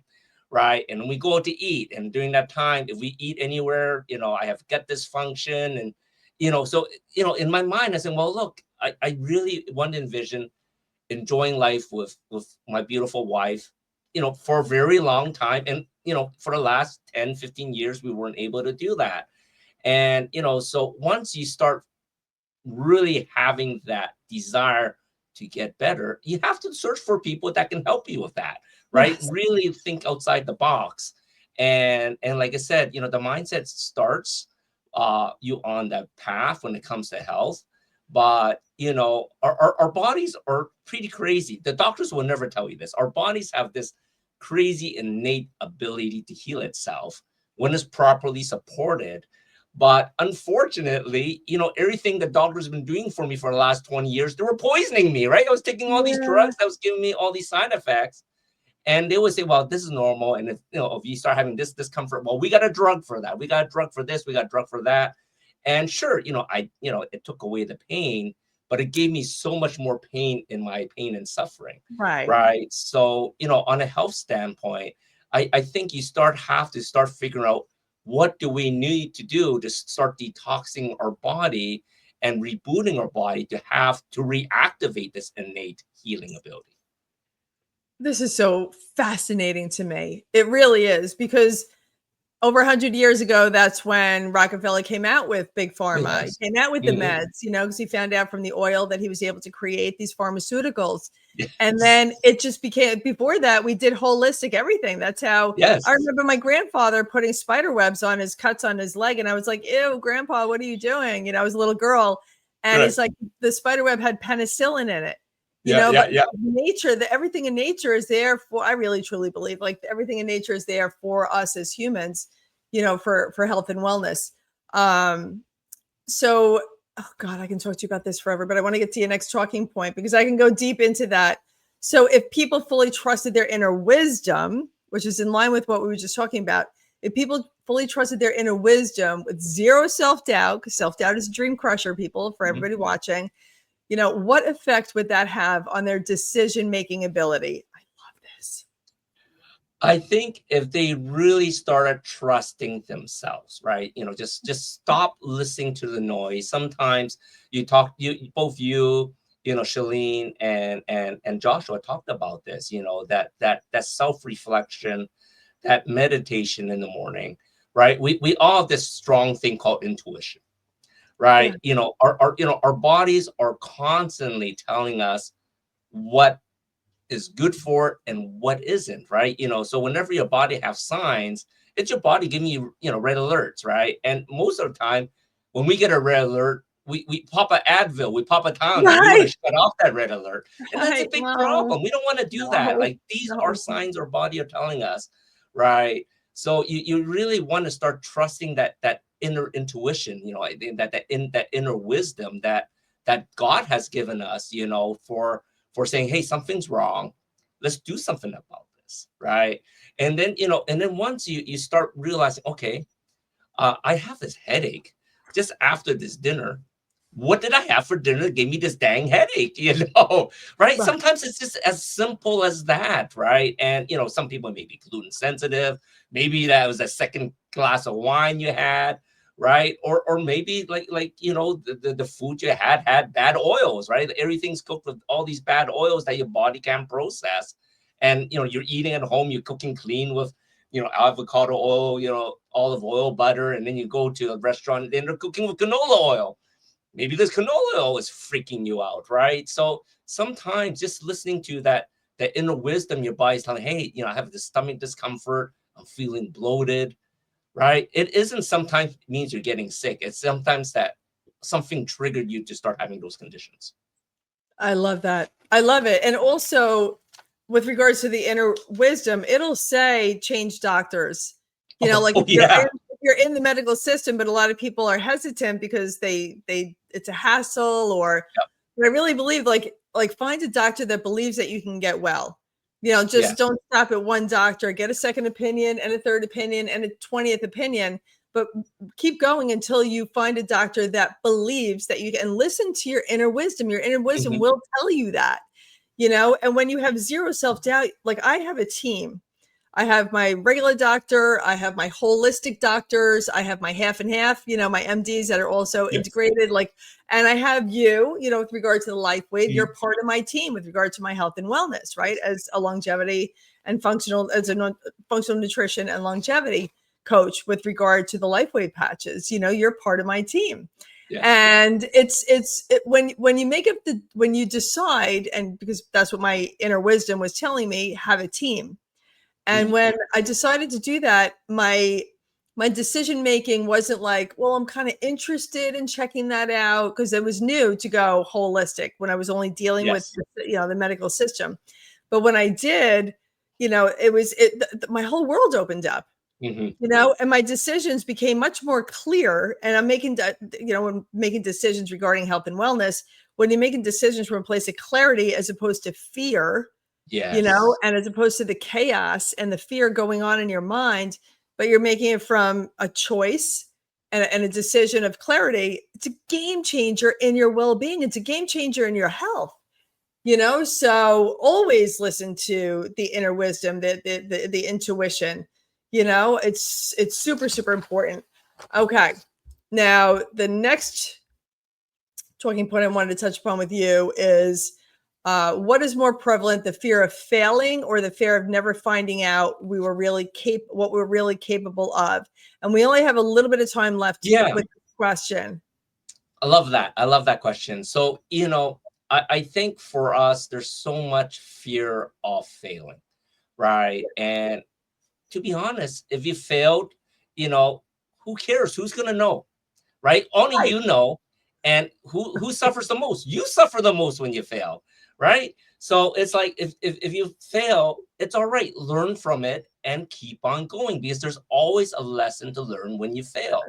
right? And we go out to eat. And during that time, if we eat anywhere, I have gut dysfunction and, so, in my mind, I said, well, look, I really want to envision enjoying life with my beautiful wife, for a very long time. And, for the last 10, 15 years, we weren't able to do that. And, so once you start really having that desire to get better, you have to search for people that can help you with that, right? Yes. Really think outside the box. And like I said, the mindset starts you on that path when it comes to health. But, our bodies are pretty crazy. The doctors will never tell you this. Our bodies have this crazy innate ability to heal itself when it's properly supported. But unfortunately, everything the doctors have been doing for me for the last 20 years, they were poisoning me, right? I was taking all these drugs that was giving me all these side effects. And they would say, well, this is normal. And if you start having this discomfort, well, we got a drug for that. We got a drug for this. We got a drug for that. And sure, it took away the pain, but it gave me so much more pain in my pain and suffering. Right. Right. So, on a health standpoint, I think you have to start figuring out, what do we need to do to start detoxing our body and rebooting our body to reactivate this innate healing ability? This is so fascinating to me. It really is, because over 100 years ago, that's when Rockefeller came out with Big Pharma. Yes. He came out with the Mhm. meds, because he found out from the oil that he was able to create these pharmaceuticals. Yes. And then it just became, before that, we did holistic everything. That's how Yes. I remember my grandfather putting spider webs on his cuts on his leg. And I was like, ew, grandpa, what are you doing? I was a little girl. And he's like, the spider web had penicillin in it. But nature, everything in nature is there for, I really truly believe, like everything in nature is there for us as humans, for health and wellness. So, oh God, I can talk to you about this forever, but I want to get to your next talking point because I can go deep into that. So if people fully trusted their inner wisdom, which is in line with what we were just talking about, if people fully trusted their inner wisdom with zero self-doubt, because self-doubt is a dream crusher, people, for everybody watching, what effect would that have on their decision-making ability? I love this. I think if they really started trusting themselves, right? Just stop listening to the noise. Sometimes both you, Shalene and Joshua talked about this, that self-reflection, that meditation in the morning, right? We all have this strong thing called intuition. Right. Yeah. Our bodies are constantly telling us what is good for it and what isn't, right? So whenever your body has signs, it's your body giving you, red alerts, right? And most of the time when we get a red alert, we pop an Advil, we pop a Tylenol, we want to shut off that red alert. And that's a big problem. We don't want to do that. Like these are signs our body are telling us, right? So you really want to start trusting that inner intuition, that inner wisdom that God has given us, for saying, hey, something's wrong. Let's do something about this, right? And then, once you start realizing, okay, I have this headache just after this dinner. What did I have for dinner that gave me this dang headache, right? Sometimes it's just as simple as that, right? And, some people may be gluten sensitive. Maybe that was a second glass of wine you had, right? Or maybe like the food you had bad oils, right? Everything's cooked with all these bad oils that your body can't process. And, you're eating at home, you're cooking clean with, avocado oil, olive oil, butter, and then you go to a restaurant and they're cooking with canola oil. Maybe this canola oil is freaking you out, right? So sometimes just listening to that inner wisdom, your body's telling, hey, I have this stomach discomfort, I'm feeling bloated, right? It isn't sometimes means you're getting sick. It's sometimes that something triggered you to start having those conditions. I love that. I love it. And also with regards to the inner wisdom, it'll say change doctors, if you're in the medical system, but a lot of people are hesitant because it's a hassle but I really believe like find a doctor that believes that you can get well. Don't stop at one doctor, get a second opinion and a third opinion and a 20th opinion, but keep going until you find a doctor that believes that you can listen to your inner wisdom. Your inner wisdom will tell you that, and when you have zero self-doubt, like I have a team. I have my regular doctor. I have my holistic doctors. I have my half and half, my MDs that are also integrated. And I have you, with regard to the LifeWave, you're part of my team with regard to my health and wellness, right? As a longevity and functional nutrition and longevity coach with regard to the LifeWave patches, you're part of my team. Yeah. And when you decide, and because that's what my inner wisdom was telling me, have a team. And when I decided to do that, my decision making wasn't like, well, I'm kind of interested in checking that out, because it was new to go holistic when I was only dealing with the medical system. But when I did, my whole world opened up. And my decisions became much more clear. And I'm making decisions regarding health and wellness, when you're making decisions from a place of clarity as opposed to fear. And as opposed to the chaos and the fear going on in your mind, but you're making it from a choice and a decision of clarity, it's a game changer in your well-being. It's a game changer in your health, so always listen to the inner wisdom, the intuition, it's super, super important. Okay. Now, the next talking point I wanted to touch upon with you is, what is more prevalent, the fear of failing or the fear of never finding out what we're really capable of? And we only have a little bit of time left with the question. I love that. I love that question. So, I think for us, there's so much fear of failing, right? And to be honest, if you failed, who cares? Who's going to know, right? Only you know. And who suffers the most? You suffer the most when you fail, right? So it's like, if you fail, it's all right. Learn from it and keep on going, because there's always a lesson to learn when you fail,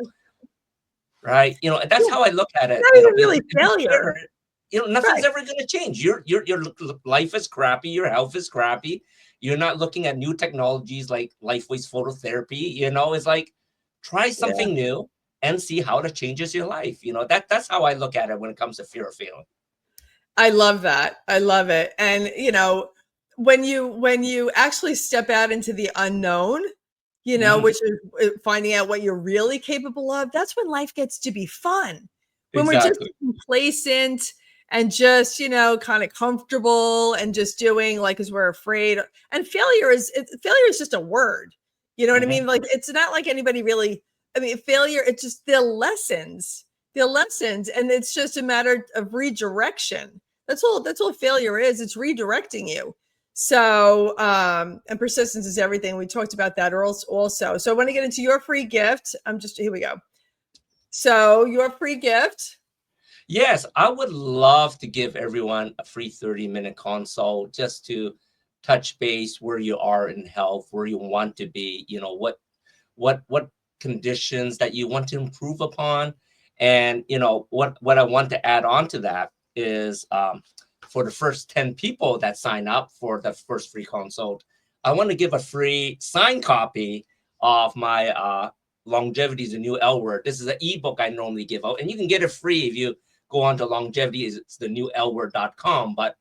right? That's how I look at it. Not even really failure. Nothing's ever going to change. Your life is crappy. Your health is crappy. You're not looking at new technologies like LifeWave's phototherapy. It's like, try something new and see how it changes your life. That's how I look at it when it comes to fear of failing. I love that. I love it. And, when you actually step out into the unknown, which is finding out what you're really capable of, that's when life gets to be fun. When we're just complacent and just, kind of comfortable and just doing because we're afraid. And failure is just a word. You know what I mean? Like, it's not like anybody really, failure, it's just the lessons, and it's just a matter of redirection. That's all failure is. It's redirecting you. So, and persistence is everything. We talked about that also. So I want to get into your free gift. Here we go. So your free gift. Yes, I would love to give everyone a free 30-minute consult just to touch base where you are in health, where you want to be, what conditions that you want to improve upon. And, what I want to add on to that is for the first 10 people that sign up for the first free consult, I want to give a free signed copy of my Longevity is a New L Word. This is an ebook I normally give out, and you can get it free if you go on to Longevity. It's the newlword.com. But,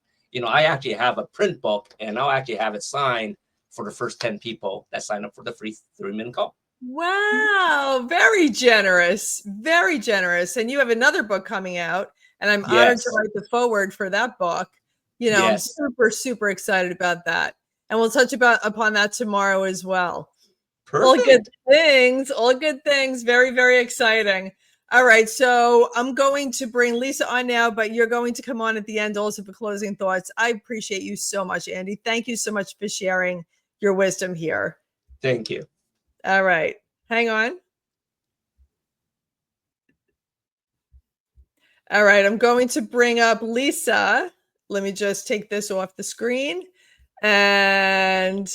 I actually have a print book, and I'll actually have it signed for the first 10 people that sign up for the free 30-minute call. Wow. Very generous. Very generous. And you have another book coming out, and I'm honored to write the forward for that book. I'm super, super excited about that. And we'll touch upon that tomorrow as well. Perfect. All good things. Very, very exciting. All right. So I'm going to bring Lisa on now, but you're going to come on at the end also for closing thoughts. I appreciate you so much, Andy. Thank you so much for sharing your wisdom here. Thank you. All right. Hang on. All right. I'm going to bring up Lisa. Let me just take this off the screen. And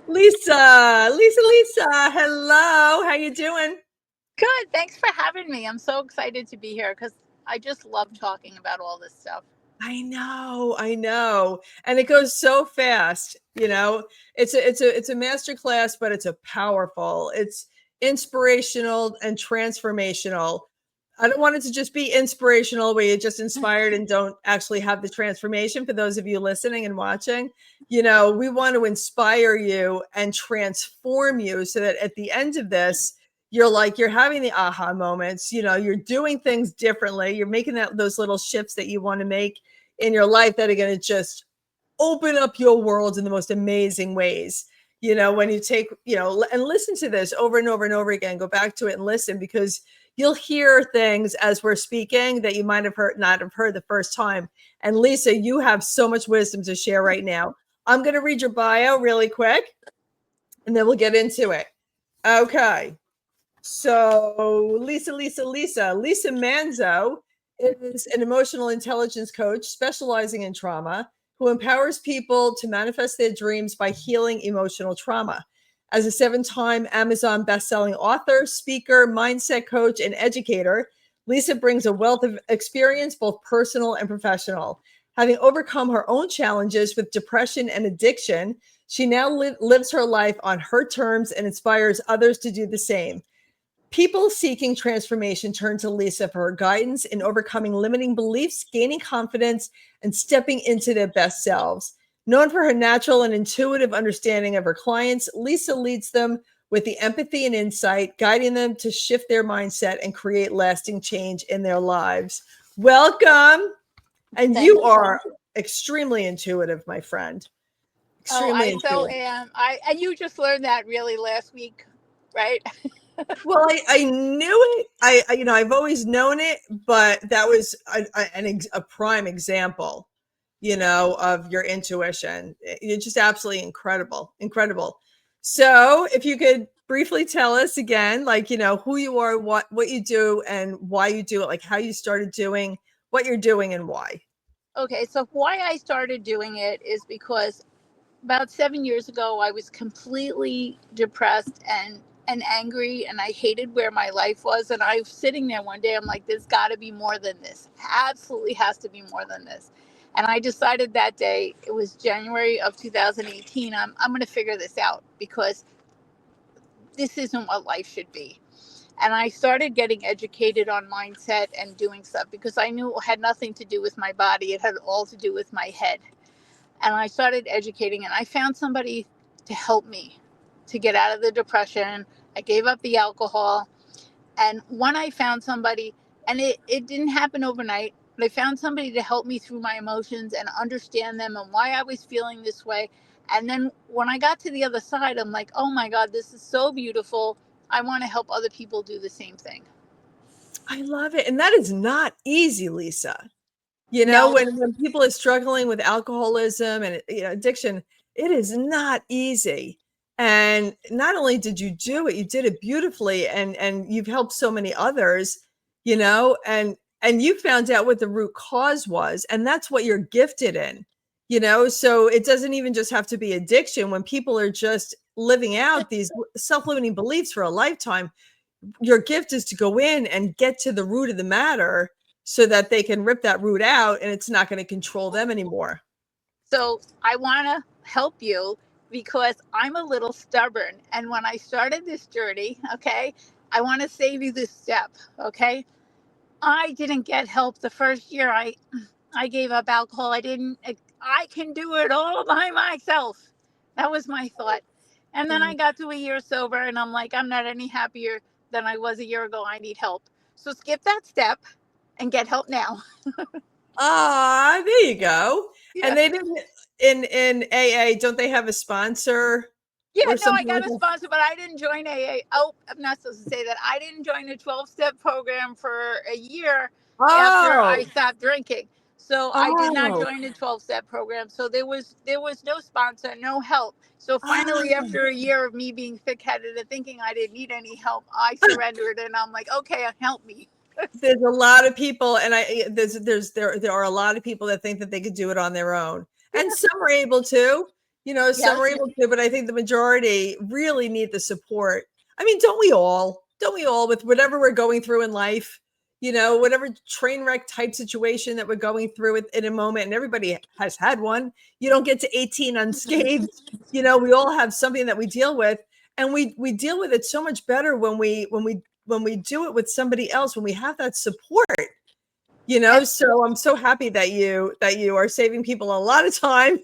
Lisa, hello. How you doing? Good. Thanks for having me. I'm so excited to be here because I just love talking about all this stuff. I know. And it goes so fast. It's a masterclass, but it's it's inspirational and transformational. I don't want it to just be inspirational where you're just inspired and don't actually have the transformation. For those of you listening and watching, we want to inspire you and transform you so that at the end of this, you're having the aha moments, you're doing things differently. You're making those little shifts that you want to make in your life that are going to just open up your world in the most amazing ways. When you take, and listen to this over and over and over again, go back to it and listen, because you'll hear things as we're speaking that you might have not have heard the first time. And Lisa, you have so much wisdom to share right now. I'm going to read your bio really quick, and then we'll get into it. Okay. So Lisa Manzo is an emotional intelligence coach specializing in trauma who empowers people to manifest their dreams by healing emotional trauma. As a 7-time Amazon bestselling author, speaker, mindset coach, and educator, Lisa brings a wealth of experience, both personal and professional. Having overcome her own challenges with depression and addiction, she now lives her life on her terms and inspires others to do the same. People seeking transformation turn to Lisa for her guidance in overcoming limiting beliefs, gaining confidence, and stepping into their best selves. Known for her natural and intuitive understanding of her clients, Lisa leads them with the empathy and insight, guiding them to shift their mindset and create lasting change in their lives. Welcome. And you are extremely intuitive, my friend. Oh, Extremely I so intuitive. am. And you just learned that really last week, right? Well, I knew it. I've always known it, but that was a prime example, of your intuition. You're just absolutely incredible, incredible. So, if you could briefly tell us again, like, who you are, what you do, and why you do it, like how you started doing what you're doing and why. Okay, so why I started doing it is because about 7 years ago, I was completely depressed and angry, and I hated where my life was. And I was sitting there one day, I'm like, there's got to be more than this. Absolutely has to be more than this. And I decided that day, it was January of 2018, I'm going to figure this out, because this isn't what life should be. And I started getting educated on mindset and doing stuff, because I knew it had nothing to do with my body. It had all to do with my head. And I started educating, and I found somebody to help me to get out of the depression. I gave up the alcohol. And when I found somebody, and it didn't happen overnight, but I found somebody to help me through my emotions and understand them and why I was feeling this way. And then when I got to the other side, I'm like, oh my God, this is so beautiful. I want to help other people do the same thing. I love it. And that is not easy, Lisa. No. When people are struggling with alcoholism and addiction, it is not easy. And not only did you do it, you did it beautifully, and you've helped so many others, and you found out what the root cause was, and that's what you're gifted in. So it doesn't even just have to be addiction. When people are just living out these self-limiting beliefs for a lifetime, your gift is to go in and get to the root of the matter, so that they can rip that root out and it's not going to control them anymore. So I want to help you, because I'm a little stubborn. And when I started this journey, okay, I want to save you this step, okay? I didn't get help the first year. I gave up alcohol. I can do it all by myself. That was my thought. And then I got to a year sober, and I'm like, I'm not any happier than I was a year ago. I need help. So skip that step and get help now. There you go. Yeah. And they didn't in AA, don't they have a sponsor Yeah, or no, I something got like a that? sponsor, but I didn't join AA. Oh, I'm not supposed to say that. I didn't join a 12-step program for a year after I Oh, stopped drinking. So I did not oh, join a 12-step program. So there was no sponsor, no help. So finally, oh. after a year of me being thick-headed and thinking I didn't need any help, I surrendered, and I'm like, okay, help me. There's a lot of people, and there are a lot of people that think that they could do it on their own, and some are able to, some are Yes. able to, but I think the majority really need the support. I mean, don't we all? Don't we all, with whatever we're going through in life, whatever train wreck type situation that we're going through in a moment, and everybody has had one. You don't get to 18 unscathed. We all have something that we deal with, and we deal with it so much better when we do it with somebody else, when we have that support. So I'm so happy that you are saving people a lot of time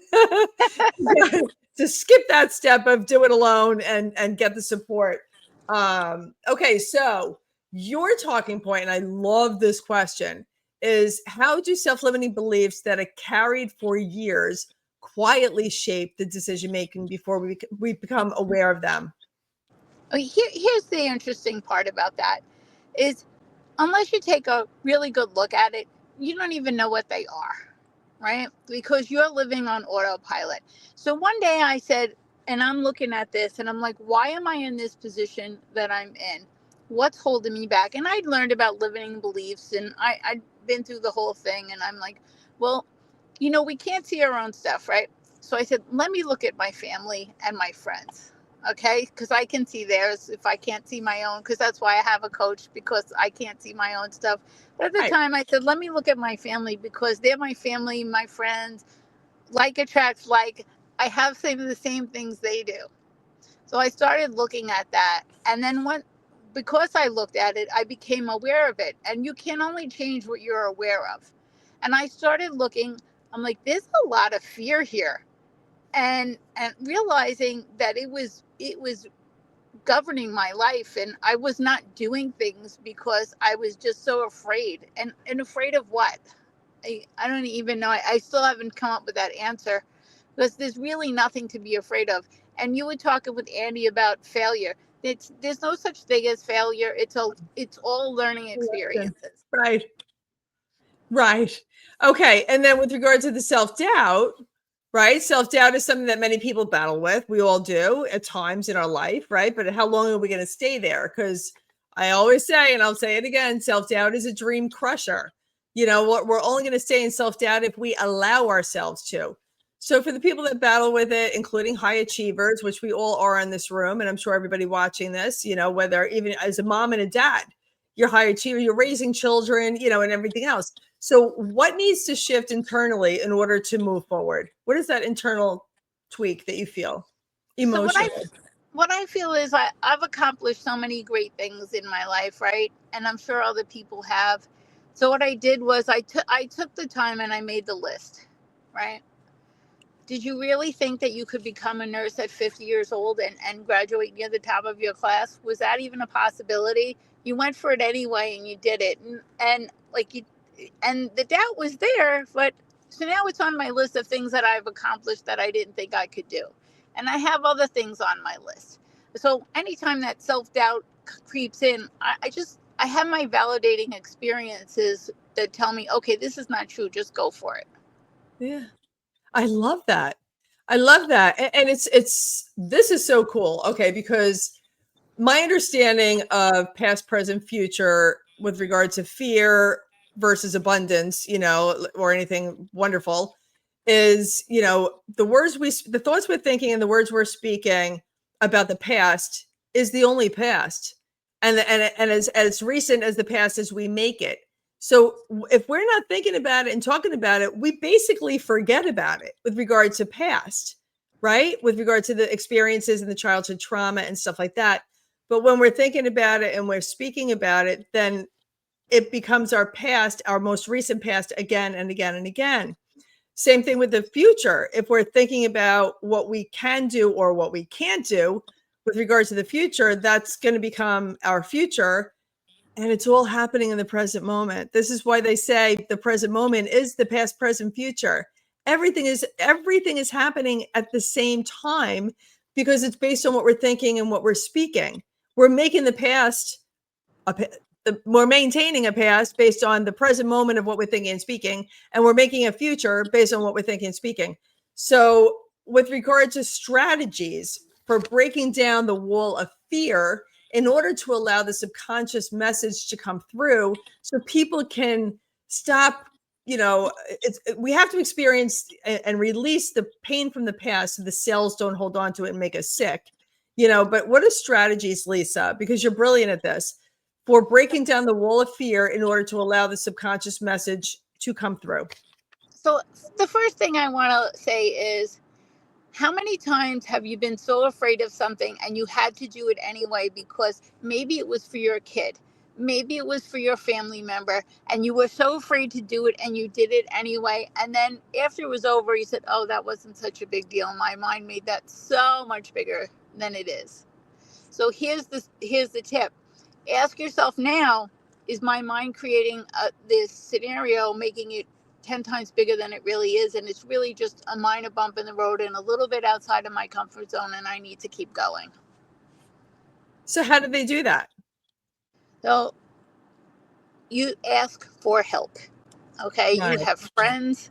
to skip that step of do it alone and get the support. Okay, so your talking point, and I love this question, is how do self-limiting beliefs that are carried for years quietly shape the decision making before we become aware of them? Here's the interesting part about that is, unless you take a really good look at it, you don't even know what they are, right? Because you're living on autopilot. So one day I said, and I'm looking at this and I'm like, why am I in this position that I'm in? What's holding me back? And I'd learned about limiting beliefs, and I'd been through the whole thing. And I'm like, well, we can't see our own stuff, right? So I said, let me look at my family and my friends. Okay, because I can see theirs if I can't see my own, because that's why I have a coach, because I can't see my own stuff. But at the time I said, let me look at my family, because they're my family, my friends. Like attracts like. I have the same things they do. So I started looking at that. And then because I looked at it, I became aware of it. And you can only change what you're aware of. And I started looking, I'm like, there's a lot of fear here. And realizing that it was governing my life, and I was not doing things because I was just so afraid. And afraid of what? I don't even know. I still haven't come up with that answer, because there's really nothing to be afraid of. And you were talking with Andy about failure. There's no such thing as failure. It's all learning experiences. Right. Right. Okay. And then with regard to the self-doubt, right? Self-doubt is something that many people battle with. We all do at times in our life, right? But how long are we going to stay there? Because I always say, and I'll say it again, self-doubt is a dream crusher. You know what? We're only going to stay in self-doubt if we allow ourselves to. So for the people that battle with it, including high achievers, which we all are in this room, and I'm sure everybody watching this, you know, whether even as a mom and a dad, you're high achiever, you're raising children, you know, and everything else. So what needs to shift internally in order to move forward? What is that internal tweak that you feel emotionally? So what I feel is I've accomplished so many great things in my life, right? And I'm sure other people have. So what I did was I took the time and I made the list, right? Did you really think that you could become a nurse at 50 years old and graduate near the top of your class? Was that even a possibility? You went for it anyway and you did it. And the doubt was there, but so now it's on my list of things that I've accomplished that I didn't think I could do. And I have other things on my list. So anytime that self-doubt creeps in, I have my validating experiences that tell me, okay, this is not true. Just go for it. Yeah. I love that. I love that. And this is so cool. Okay. Because my understanding of past, present, future with regard to fear versus abundance, you know, or anything wonderful is, you know, the thoughts we're thinking and the words we're speaking about the past is the only past. And as recent as the past as we make it. So if we're not thinking about it and talking about it, we basically forget about it with regard to past, right? With regard to the experiences and the childhood trauma and stuff like that. But when we're thinking about it and we're speaking about it, then it becomes our past, our most recent past again and again and again. Same thing with the future. If we're thinking about what we can do or what we can't do with regard to the future, that's going to become our future. And it's all happening in the present moment. This is why they say the present moment is the past, present, future. Everything is happening at the same time because it's based on what we're thinking and what we're speaking. We're making the past, we're maintaining a past based on the present moment of what we're thinking and speaking, and we're making a future based on what we're thinking and speaking. So with regard to strategies for breaking down the wall of fear, in order to allow the subconscious message to come through so people can stop, you know, we have to experience and release the pain from the past so the cells don't hold on to it and make us sick, you know. But what are strategies, Lisa, because you're brilliant at this, for breaking down the wall of fear in order to allow the subconscious message to come through? So the first thing I want to say is, how many times have you been so afraid of something and you had to do it anyway because maybe it was for your kid, maybe it was for your family member, and you were so afraid to do it and you did it anyway. And then after it was over, you said, oh, that wasn't such a big deal. My mind made that so much bigger than it is. So here's the tip. Ask yourself now, is my mind creating this scenario, making it 10 times bigger than it really is, and it's really just a minor bump in the road and a little bit outside of my comfort zone, and I need to keep going. So how do they do that? So you ask for help. Okay, Right. you have friends.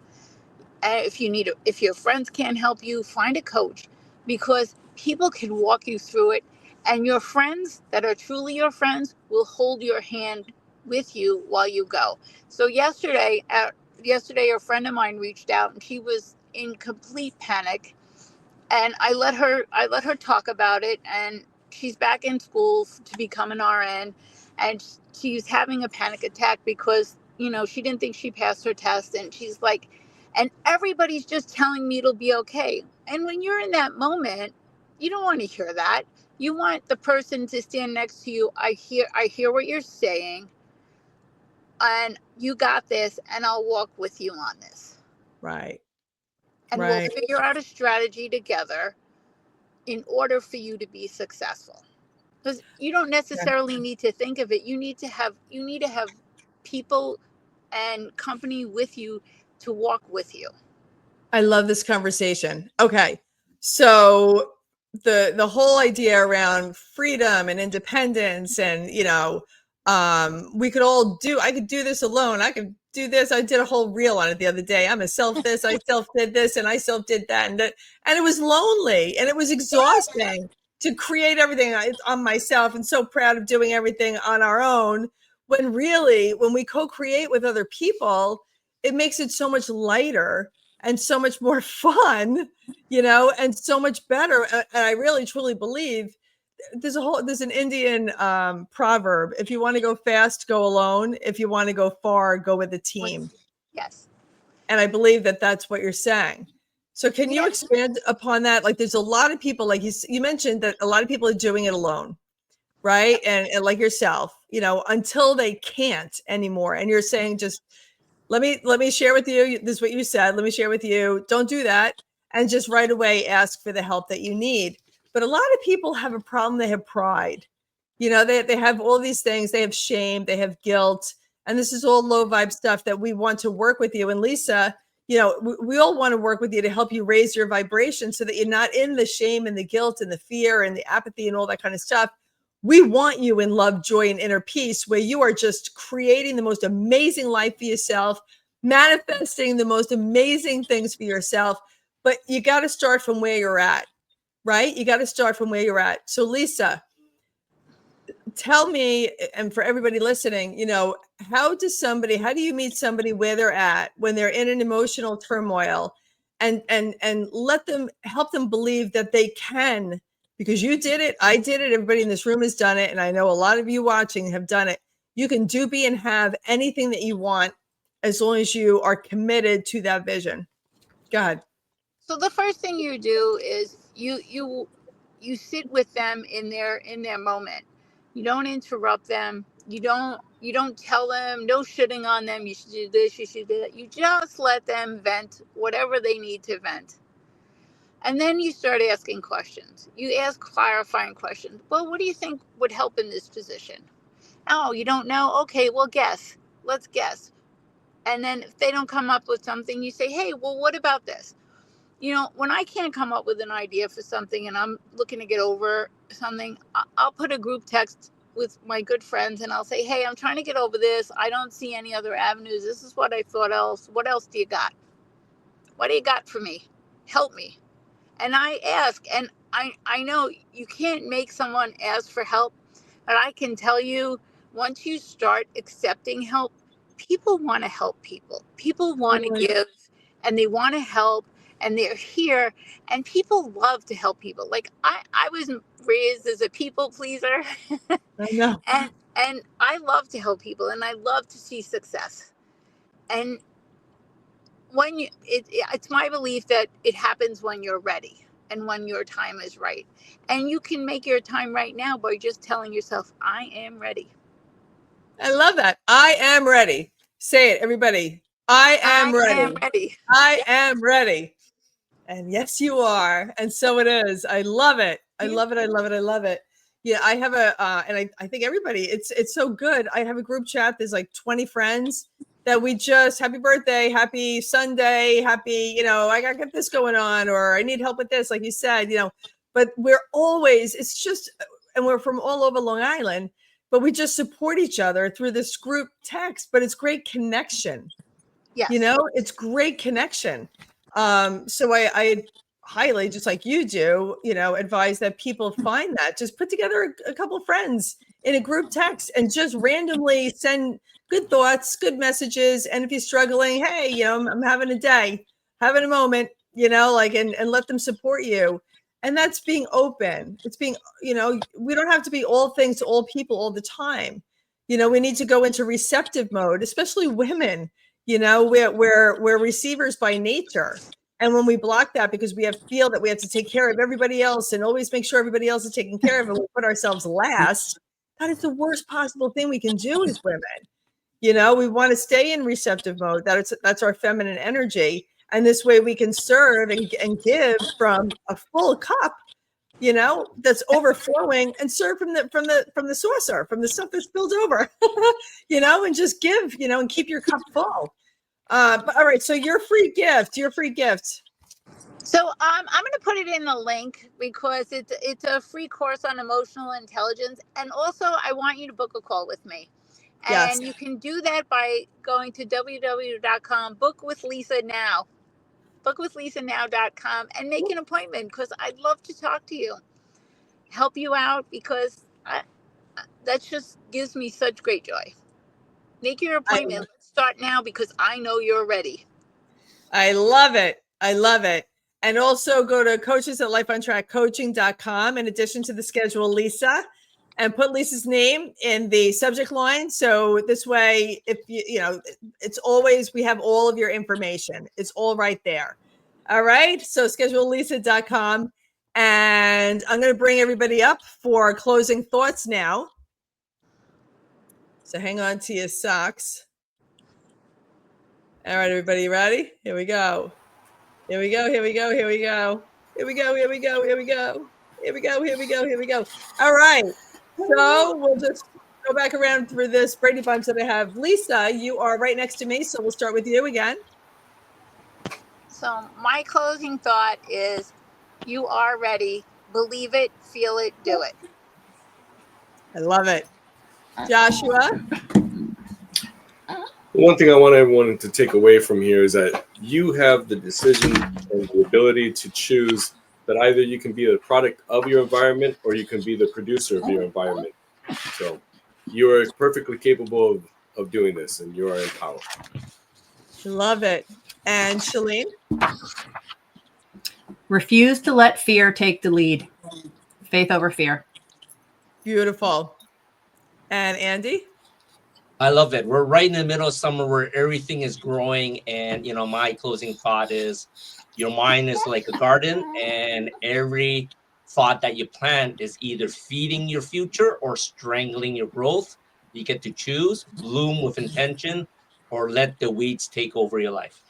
If your friends can't help you, find a coach, because people can walk you through it, and your friends that are truly your friends will hold your hand with you while you go. So yesterday a friend of mine reached out and she was in complete panic, and I let her talk about it, and she's back in school to become an RN, and she's having a panic attack because, you know, she didn't think she passed her test, and she's like, and everybody's just telling me it'll be okay. And when you're in that moment, you don't want to hear that. You want the person to stand next to you. I hear what you're saying, and you got this, and I'll walk with you on this. Right. And we'll figure out a strategy together in order for you to be successful. Because you don't necessarily need to think of it. You need to have people and company with you to walk with you. I love this conversation. Okay. So the whole idea around freedom and independence and, we could all I could do this alone. I could do this. I did a whole reel on it the other day. I'm a self this, I self did this, and I self did that. And it was lonely and it was exhausting to create everything on myself, and so proud of doing everything on our own. When really, when we co-create with other people, it makes it so much lighter and so much more fun, and so much better. And I really truly believe there's an Indian proverb: if you want to go fast, go alone. If you want to go far, go with a team. Yes. And I believe that that's what you're saying. So can you Yes. expand upon that? Like, there's a lot of people, like you mentioned, that a lot of people are doing it alone, right? And like yourself, until they can't anymore. And you're saying, just let me share with you. This is what you said. Let me share with you. Don't do that. And just right away ask for the help that you need. But a lot of people have a problem. They have pride. They have all these things. They have shame. They have guilt. And this is all low vibe stuff that we want to work with you. And Lisa, we all want to work with you to help you raise your vibration so that you're not in the shame and the guilt and the fear and the apathy and all that kind of stuff. We want you in love, joy, and inner peace, where you are just creating the most amazing life for yourself, manifesting the most amazing things for yourself. But you got to start from where you're at, right? You got to start from where you're at. So Lisa, tell me, and for everybody listening, how do you meet somebody where they're at when they're in an emotional turmoil, and help them believe that they can, because you did it, I did it, everybody in this room has done it, and I know a lot of you watching have done it. You can do, be, and have anything that you want as long as you are committed to that vision. Go ahead. So the first thing you do is you sit with them in their moment. You don't interrupt them. You don't tell them, no shitting on them. You should do this, you should do that. You just let them vent whatever they need to vent. And then you start asking questions. You ask clarifying questions. Well, what do you think would help in this position? Oh, you don't know? Okay, well, guess. Let's guess. And then if they don't come up with something, you say, hey, well, what about this? When I can't come up with an idea for something and I'm looking to get over something, I'll put a group text with my good friends and I'll say, hey, I'm trying to get over this. I don't see any other avenues. This is what I thought else. What else do you got? What do you got for me? Help me. And I ask, and I know you can't make someone ask for help, but I can tell you, once you start accepting help, people want to help people. People want to give, and they want to help, and they're here, and people love to help people. Like I was raised as a people pleaser. I know. and I love to help people, and I love to see success. And when it's my belief that it happens when you're ready and when your time is right. And you can make your time right now by just telling yourself, I am ready. I love that. I am ready. Say it, everybody. I am ready. I am ready. And yes, you are. And so it is. I love it. I love it. I love it. I love it. Yeah, I have and I think everybody, it's so good. I have a group chat. There's like 20 friends that we just, happy birthday, happy Sunday, happy, I got to get this going on, or I need help with this, like you said, but we're always, it's just, and we're from all over Long Island, but we just support each other through this group text, but it's great connection. Yes. It's great connection. So I highly, just like you do, advise that people find that. Just put together a couple of friends in a group text and just randomly send good thoughts, good messages. And if you're struggling, hey, I'm having a day, having a moment, and let them support you. And that's being open. It's being, we don't have to be all things to all people all the time. We need to go into receptive mode, especially women. We're receivers by nature. And when we block that because we feel that we have to take care of everybody else and always make sure everybody else is taken care of, and we put ourselves last, that is the worst possible thing we can do as women. We want to stay in receptive mode. That's our feminine energy. And this way we can serve and give from a full cup. that's overflowing, and serve from the saucer, from the stuff that spilled over, and just give, and keep your cup full. But all right, so your free gift. So I'm going to put it in the link because it's a free course on emotional intelligence. And also, I want you to book a call with me. Yes. And you can do that by going to www.com, book with Lisa now, bookwithlisanow.com, and make an appointment because I'd love to talk to you, help you out, because that just gives me such great joy. Make your appointment. Let's start now because I know you're ready. I love it. And also go to coaches@lifeontrackcoaching.com in addition to the schedule Lisa, and put Lisa's name in the subject line. So this way, if it's always, we have all of your information. It's all right there. All right. So schedulelisa.com. And I'm going to bring everybody up for closing thoughts now. So hang on to your socks. All right, everybody, ready? Here we go. All right. So we'll just go back around through this Brady Bunch that I have. Lisa, you are right next to me, so we'll start with you again. So my closing thought is, you are ready. Believe it, feel it, do it. I love it. Joshua? One thing I want everyone to take away from here is that you have the decision and the ability to choose that either you can be a product of your environment or you can be the producer of your environment. So you are perfectly capable of doing this, and you are in power. Love it. And Shalene? Refuse to let fear take the lead. Faith over fear. Beautiful. And Andy? I love it. We're right in the middle of summer where everything is growing. And, my closing thought is your mind is like a garden, and every thought that you plant is either feeding your future or strangling your growth. You get to choose, bloom with intention, or let the weeds take over your life.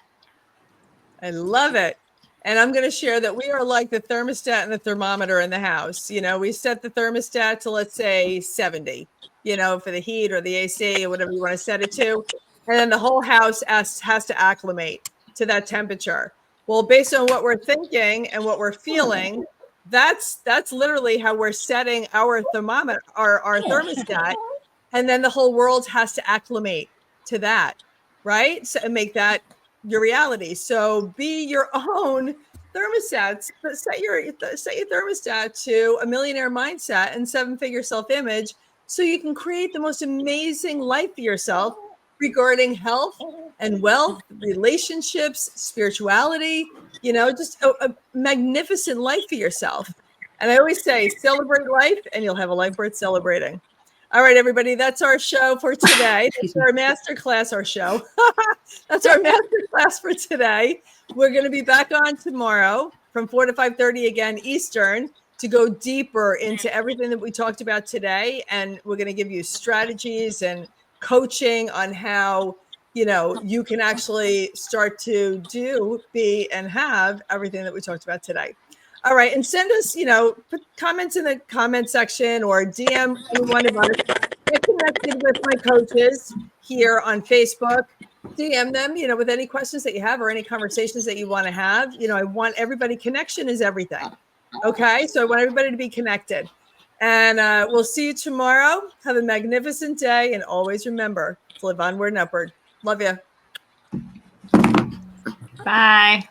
I love it. And I'm going to share that we are like the thermostat and the thermometer in the house. We set the thermostat to, let's say, 70, for the heat or the AC or whatever you want to set it to. And then the whole house has to acclimate to that temperature. Well, based on what we're thinking and what we're feeling, that's literally how we're setting our thermometer, our thermostat. And then the whole world has to acclimate to that, right? So, and make that your reality. So be your own thermostats, but set your thermostat to a millionaire mindset and 7-figure self-image, so you can create the most amazing life for yourself regarding health and wealth, relationships, spirituality, just a magnificent life for yourself. And I always say, celebrate life and you'll have a life worth celebrating. All right, everybody, that's our show for today. That's our masterclass, our show. That's our masterclass for today. We're going to be back on tomorrow from 4 to 5:30 again Eastern to go deeper into everything that we talked about today. And we're going to give you strategies and coaching on how, you can actually start to do, be, and have everything that we talked about today. All right. And send us, put comments in the comment section or DM any one of us. Get connected with my coaches here on Facebook. DM them, with any questions that you have or any conversations that you want to have. I want everybody. Connection is everything. Okay. So I want everybody to be connected. And we'll see you tomorrow. Have a magnificent day. And always remember to live onward and upward. Love you. Bye.